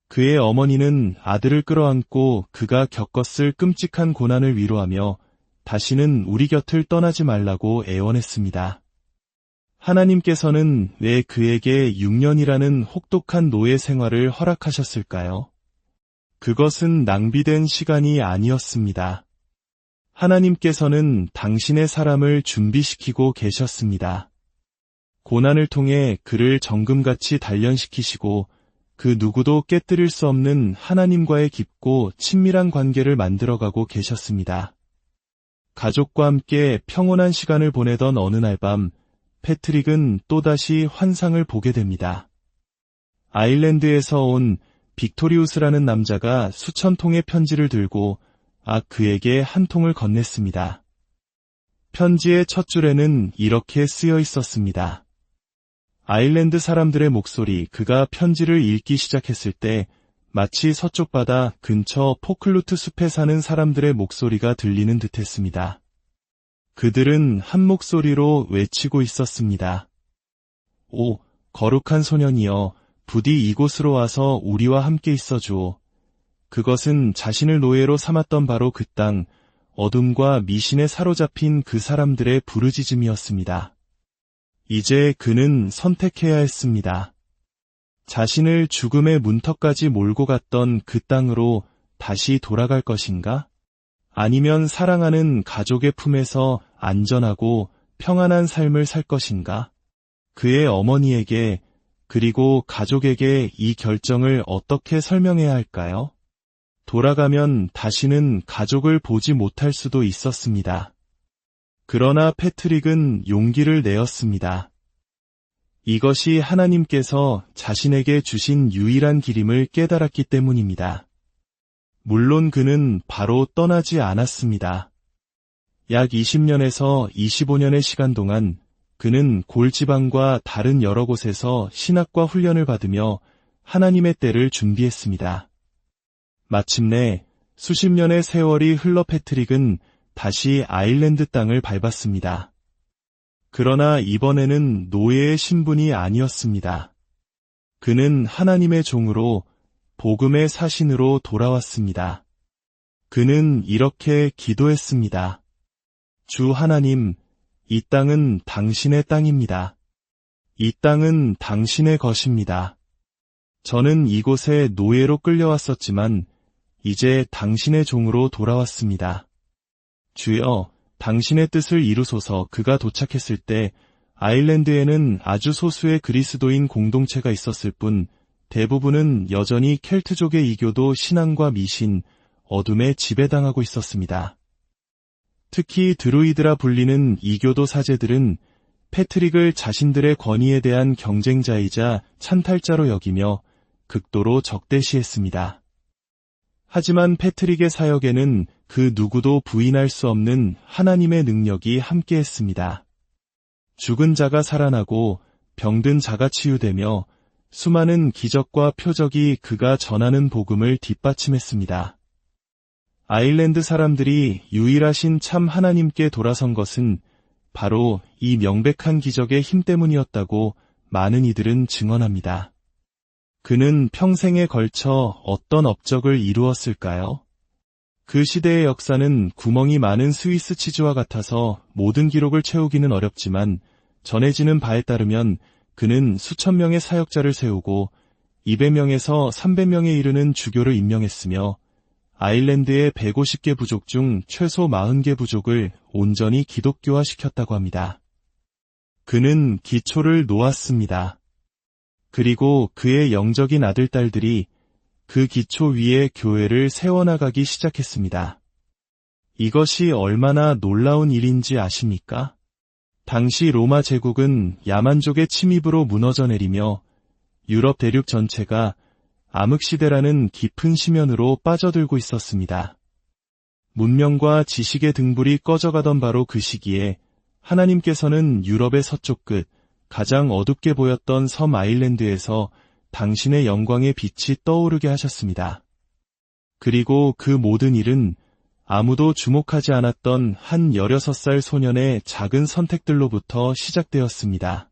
그의 어머니는 아들을 끌어안고 그가 겪었을 끔찍한 고난을 위로하며 다시는 우리 곁을 떠나지 말라고 애원했습니다. 하나님께서는 왜 그에게 6년이라는 혹독한 노예 생활을 허락하셨을까요? 그것은 낭비된 시간이 아니었습니다. 하나님께서는 당신의 사람을 준비시키고 계셨습니다. 고난을 통해 그를 정금같이 단련시키시고 그 누구도 깨뜨릴 수 없는 하나님과의 깊고 친밀한 관계를 만들어가고 계셨습니다. 가족과 함께 평온한 시간을 보내던 어느 날 밤 패트릭은 또다시 환상을 보게 됩니다. 아일랜드에서 온 빅토리우스라는 남자가 수천 통의 편지를 들고 그에게 한 통을 건넸습니다. 편지의 첫 줄에는 이렇게 쓰여 있었습니다. 아일랜드 사람들의 목소리. 그가 편지를 읽기 시작했을 때 마치 서쪽 바다 근처 포클루트 숲에 사는 사람들의 목소리가 들리는 듯했습니다. 그들은 한 목소리로 외치고 있었습니다. 오, 거룩한 소년이여, 부디 이곳으로 와서 우리와 함께 있어주오. 그것은 자신을 노예로 삼았던 바로 그 땅, 어둠과 미신에 사로잡힌 그 사람들의 부르짖음이었습니다. 이제 그는 선택해야 했습니다. 자신을 죽음의 문턱까지 몰고 갔던 그 땅으로 다시 돌아갈 것인가? 아니면 사랑하는 가족의 품에서 안전하고 평안한 삶을 살 것인가? 그의 어머니에게 그리고 가족에게 이 결정을 어떻게 설명해야 할까요? 돌아가면 다시는 가족을 보지 못할 수도 있었습니다. 그러나 패트릭은 용기를 내었습니다. 이것이 하나님께서 자신에게 주신 유일한 길임을 깨달았기 때문입니다. 물론 그는 바로 떠나지 않았습니다. 약 20년에서 25년의 시간 동안 그는 골지방과 다른 여러 곳에서 신학과 훈련을 받으며 하나님의 때를 준비했습니다. 마침내 수십 년의 세월이 흘러 패트릭은 다시 아일랜드 땅을 밟았습니다. 그러나 이번에는 노예의 신분이 아니었습니다. 그는 하나님의 종으로 복음의 사신으로 돌아왔습니다. 그는 이렇게 기도했습니다. 주 하나님, 이 땅은 당신의 땅입니다. 이 땅은 당신의 것입니다. 저는 이곳에 노예로 끌려왔었지만 이제 당신의 종으로 돌아왔습니다. 주여, 당신의 뜻을 이루소서. 그가 도착했을 때 아일랜드에는 아주 소수의 그리스도인 공동체가 있었을 뿐 대부분은 여전히 켈트족의 이교도 신앙과 미신, 어둠에 지배당하고 있었습니다. 특히 드루이드라 불리는 이교도 사제들은 패트릭을 자신들의 권위에 대한 경쟁자이자 찬탈자로 여기며 극도로 적대시했습니다. 하지만 패트릭의 사역에는 그 누구도 부인할 수 없는 하나님의 능력이 함께했습니다. 죽은 자가 살아나고 병든 자가 치유되며 수많은 기적과 표적이 그가 전하는 복음을 뒷받침했습니다. 아일랜드 사람들이 유일하신 참 하나님께 돌아선 것은 바로 이 명백한 기적의 힘 때문이었다고 많은 이들은 증언합니다. 그는 평생에 걸쳐 어떤 업적을 이루었을까요? 그 시대의 역사는 구멍이 많은 스위스 치즈와 같아서 모든 기록을 채우기는 어렵지만 전해지는 바에 따르면 그는 수천 명의 사역자를 세우고 200명에서 300명에 이르는 주교를 임명했으며 아일랜드의 150개 부족 중 최소 40개 부족을 온전히 기독교화시켰다고 합니다. 그는 기초를 놓았습니다. 그리고 그의 영적인 아들딸들이 그 기초 위에 교회를 세워나가기 시작했습니다. 이것이 얼마나 놀라운 일인지 아십니까? 당시 로마 제국은 야만족의 침입으로 무너져 내리며 유럽 대륙 전체가 암흑시대라는 깊은 심연으로 빠져들고 있었습니다. 문명과 지식의 등불이 꺼져가던 바로 그 시기에 하나님께서는 유럽의 서쪽 끝, 가장 어둡게 보였던 섬 아일랜드에서 당신의 영광의 빛이 떠오르게 하셨습니다. 그리고 그 모든 일은 아무도 주목하지 않았던 한 16살 소년의 작은 선택들로부터 시작되었습니다.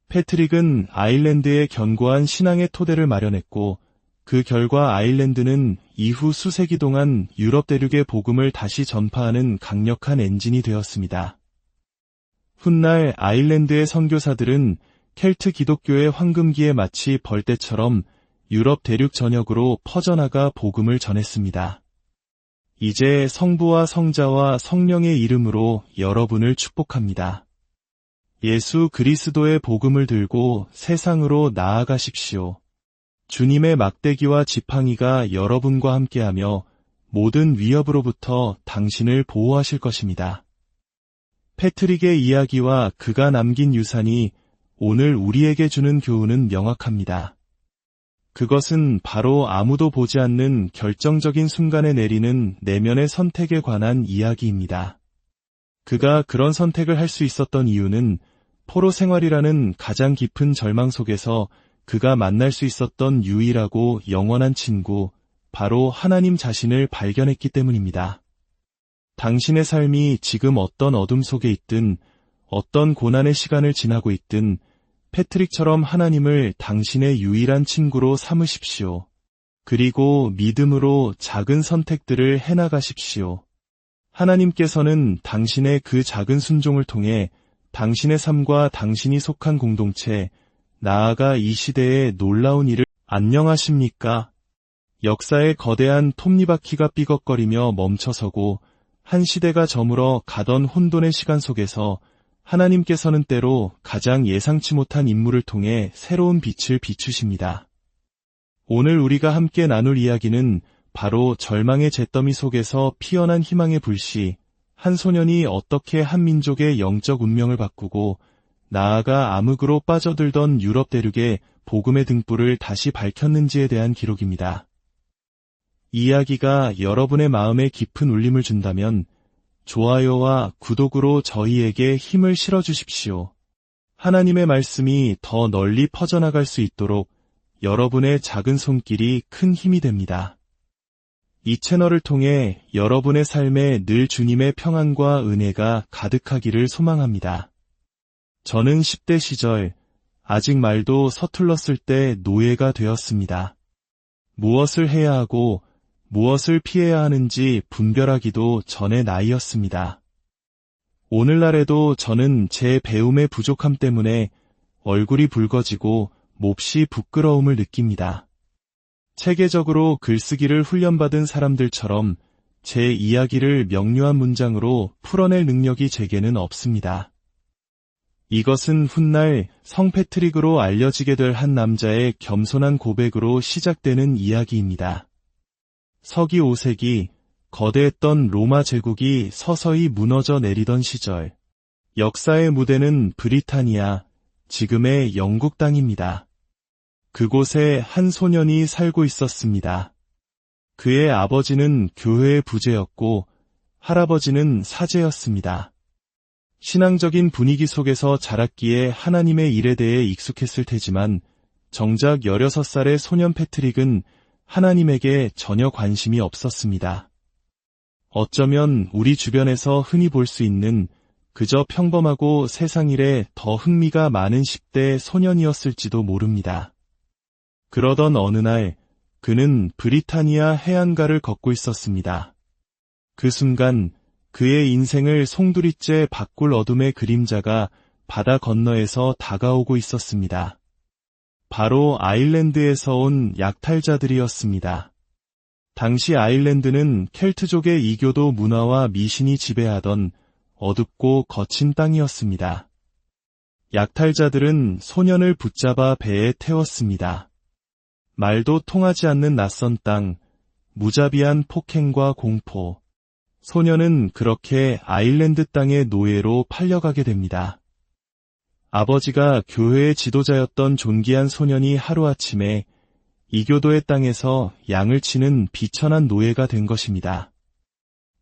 패트릭은 아일랜드에 견고한 신앙의 토대를 마련했고 그 결과 아일랜드는 이후 수세기 동안 유럽 대륙의 복음을 다시 전파하는 강력한 엔진이 되었습니다. 훗날 아일랜드의 선교사들은 켈트 기독교의 황금기에 마치 벌떼처럼 유럽 대륙 전역으로 퍼져나가 복음을 전했습니다. 이제 성부와 성자와 성령의 이름으로 여러분을 축복합니다. 예수 그리스도의 복음을 들고 세상으로 나아가십시오. 주님의 막대기와 지팡이가 여러분과 함께하며 모든 위협으로부터 당신을 보호하실 것입니다. 패트릭의 이야기와 그가 남긴 유산이 오늘 우리에게 주는 교훈은 명확합니다. 그것은 바로 아무도 보지 않는 결정적인 순간에 내리는 내면의 선택에 관한 이야기입니다. 그가 그런 선택을 할 수 있었던 이유는 포로 생활이라는 가장 깊은 절망 속에서 그가 만날 수 있었던 유일하고 영원한 친구, 바로 하나님 자신을 발견했기 때문입니다. 당신의 삶이 지금 어떤 어둠 속에 있든, 어떤 고난의 시간을 지나고 있든, 패트릭처럼 하나님을 당신의 유일한 친구로 삼으십시오. 그리고 믿음으로 작은 선택들을 해나가십시오. 하나님께서는 당신의 그 작은 순종을 통해 당신의 삶과 당신이 속한 공동체, 나아가 이 시대의 놀라운 일을 안녕하십니까? 역사의 거대한 톱니바퀴가 삐걱거리며 멈춰서고 한 시대가 저물어 가던 혼돈의 시간 속에서 하나님께서는 때로 가장 예상치 못한 인물을 통해 새로운 빛을 비추십니다. 오늘 우리가 함께 나눌 이야기는 바로 절망의 잿더미 속에서 피어난 희망의 불씨, 한 소년이 어떻게 한 민족의 영적 운명을 바꾸고 나아가 암흑으로 빠져들던 유럽 대륙의 복음의 등불을 다시 밝혔는지에 대한 기록입니다. 이야기가 여러분의 마음에 깊은 울림을 준다면 좋아요와 구독으로 저희에게 힘을 실어주십시오. 하나님의 말씀이 더 널리 퍼져나갈 수 있도록 여러분의 작은 손길이 큰 힘이 됩니다. 이 채널을 통해 여러분의 삶에 늘 주님의 평안과 은혜가 가득하기를 소망합니다. 저는 10대 시절 아직 말도 서툴렀을 때 노예가 되었습니다. 무엇을 해야 하고 무엇을 피해야 하는지 분별하기도 전의 나이였습니다. 오늘날에도 저는 제 배움의 부족함 때문에 얼굴이 붉어지고 몹시 부끄러움을 느낍니다. 체계적으로 글쓰기를 훈련받은 사람들처럼 제 이야기를 명료한 문장으로 풀어낼 능력이 제게는 없습니다. 이것은 훗날 성 패트릭으로 알려지게 될 한 남자의 겸손한 고백으로 시작되는 이야기입니다. 서기 5세기 거대했던 로마 제국이 서서히 무너져 내리던 시절, 역사의 무대는 브리타니아, 지금의 영국 땅입니다. 그곳에 한 소년이 살고 있었습니다. 그의 아버지는 교회의 부제였고 할아버지는 사제였습니다. 신앙적인 분위기 속에서 자랐기에 하나님의 일에 대해 익숙했을 테지만 정작 16살의 소년 패트릭은 하나님에게 전혀 관심이 없었습니다. 어쩌면 우리 주변에서 흔히 볼 수 있는 그저 평범하고 세상 일에 더 흥미가 많은 10대 소년이었을지도 모릅니다. 그러던 어느 날 그는 브리타니아 해안가를 걷고 있었습니다. 그 순간 그의 인생을 송두리째 바꿀 어둠의 그림자가 바다 건너에서 다가오고 있었습니다. 바로 아일랜드에서 온 약탈자들이었습니다. 당시 아일랜드는 켈트족의 이교도 문화와 미신이 지배하던 어둡고 거친 땅이었습니다. 약탈자들은 소년을 붙잡아 배에 태웠습니다. 말도 통하지 않는 낯선 땅, 무자비한 폭행과 공포. 소년은 그렇게 아일랜드 땅의 노예로 팔려가게 됩니다. 아버지가 교회의 지도자였던 존귀한 소년이 하루아침에 이교도의 땅에서 양을 치는 비천한 노예가 된 것입니다.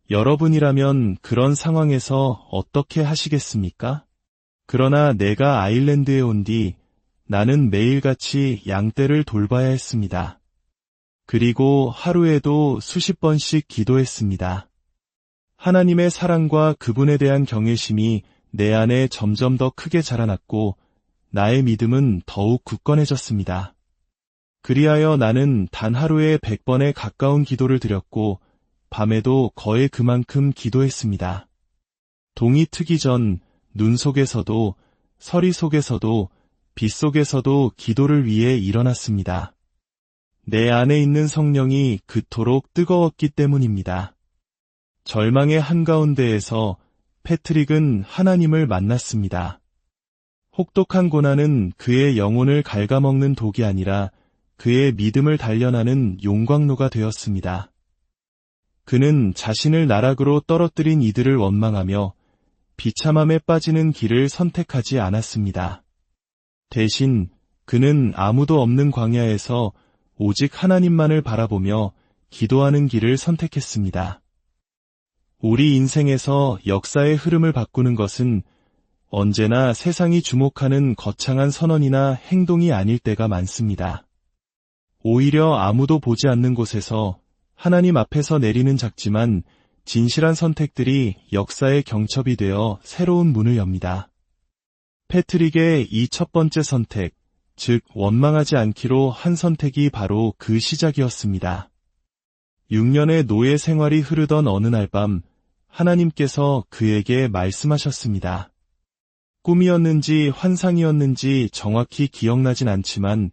여러분이라면 그런 상황에서 어떻게 하시겠습니까? 그러나 내가 아일랜드에 온 뒤 나는 매일같이 양떼를 돌봐야 했습니다. 그리고 하루에도 수십 번씩 기도했습니다. 하나님의 사랑과 그분에 대한 경외심이 내 안에 점점 더 크게 자라났고 나의 믿음은 더욱 굳건해졌습니다. 그리하여 나는 단 하루에 100번에 가까운 기도를 드렸고 밤에도 거의 그만큼 기도했습니다. 동이 트기 전 눈 속에서도 서리 속에서도 빛 속에서도 기도를 위해 일어났습니다. 내 안에 있는 성령이 그토록 뜨거웠기 때문입니다. 절망의 한가운데에서 패트릭은 하나님을 만났습니다. 혹독한 고난은 그의 영혼을 갉아먹는 독이 아니라 그의 믿음을 단련하는 용광로가 되었습니다. 그는 자신을 나락으로 떨어뜨린 이들을 원망하며 비참함에 빠지는 길을 선택하지 않았습니다. 대신 그는 아무도 없는 광야에서 오직 하나님만을 바라보며 기도하는 길을 선택했습니다. 우리 인생에서 역사의 흐름을 바꾸는 것은 언제나 세상이 주목하는 거창한 선언이나 행동이 아닐 때가 많습니다. 오히려 아무도 보지 않는 곳에서 하나님 앞에서 내리는 작지만 진실한 선택들이 역사의 경첩이 되어 새로운 문을 엽니다. 패트릭의 이 첫 번째 선택, 즉 원망하지 않기로 한 선택이 바로 그 시작이었습니다. 6년의 노예 생활이 흐르던 어느 날 밤 하나님께서 그에게 말씀하셨습니다. 꿈이었는지 환상이었는지 정확히 기억나진 않지만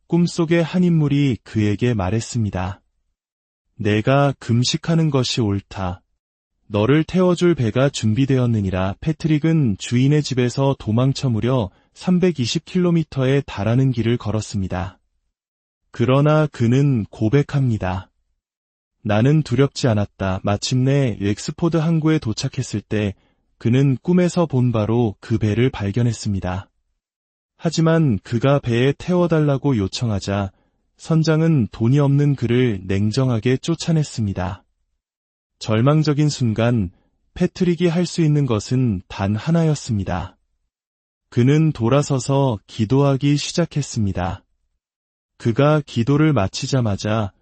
꿈속의 한 인물이 그에게 말했습니다. 내가 금식하는 것이 옳다. 너를 태워줄 배가 준비되었느니라. 패트릭은 주인의 집에서 도망쳐 무려 320km에 달하는 길을 걸었습니다. 그러나 그는 고백합니다. 나는 두렵지 않았다. 마침내 웩스포드 항구에 도착했을 때 그는 꿈에서 본 바로 그 배를 발견했습니다. 하지만 그가 배에 태워달라고 요청하자 선장은 돈이 없는 그를 냉정하게 쫓아냈습니다. 절망적인 순간 패트릭이 할 수 있는 것은 단 하나였습니다. 그는 돌아서서 기도하기 시작했습니다. 그가 기도를 마치자마자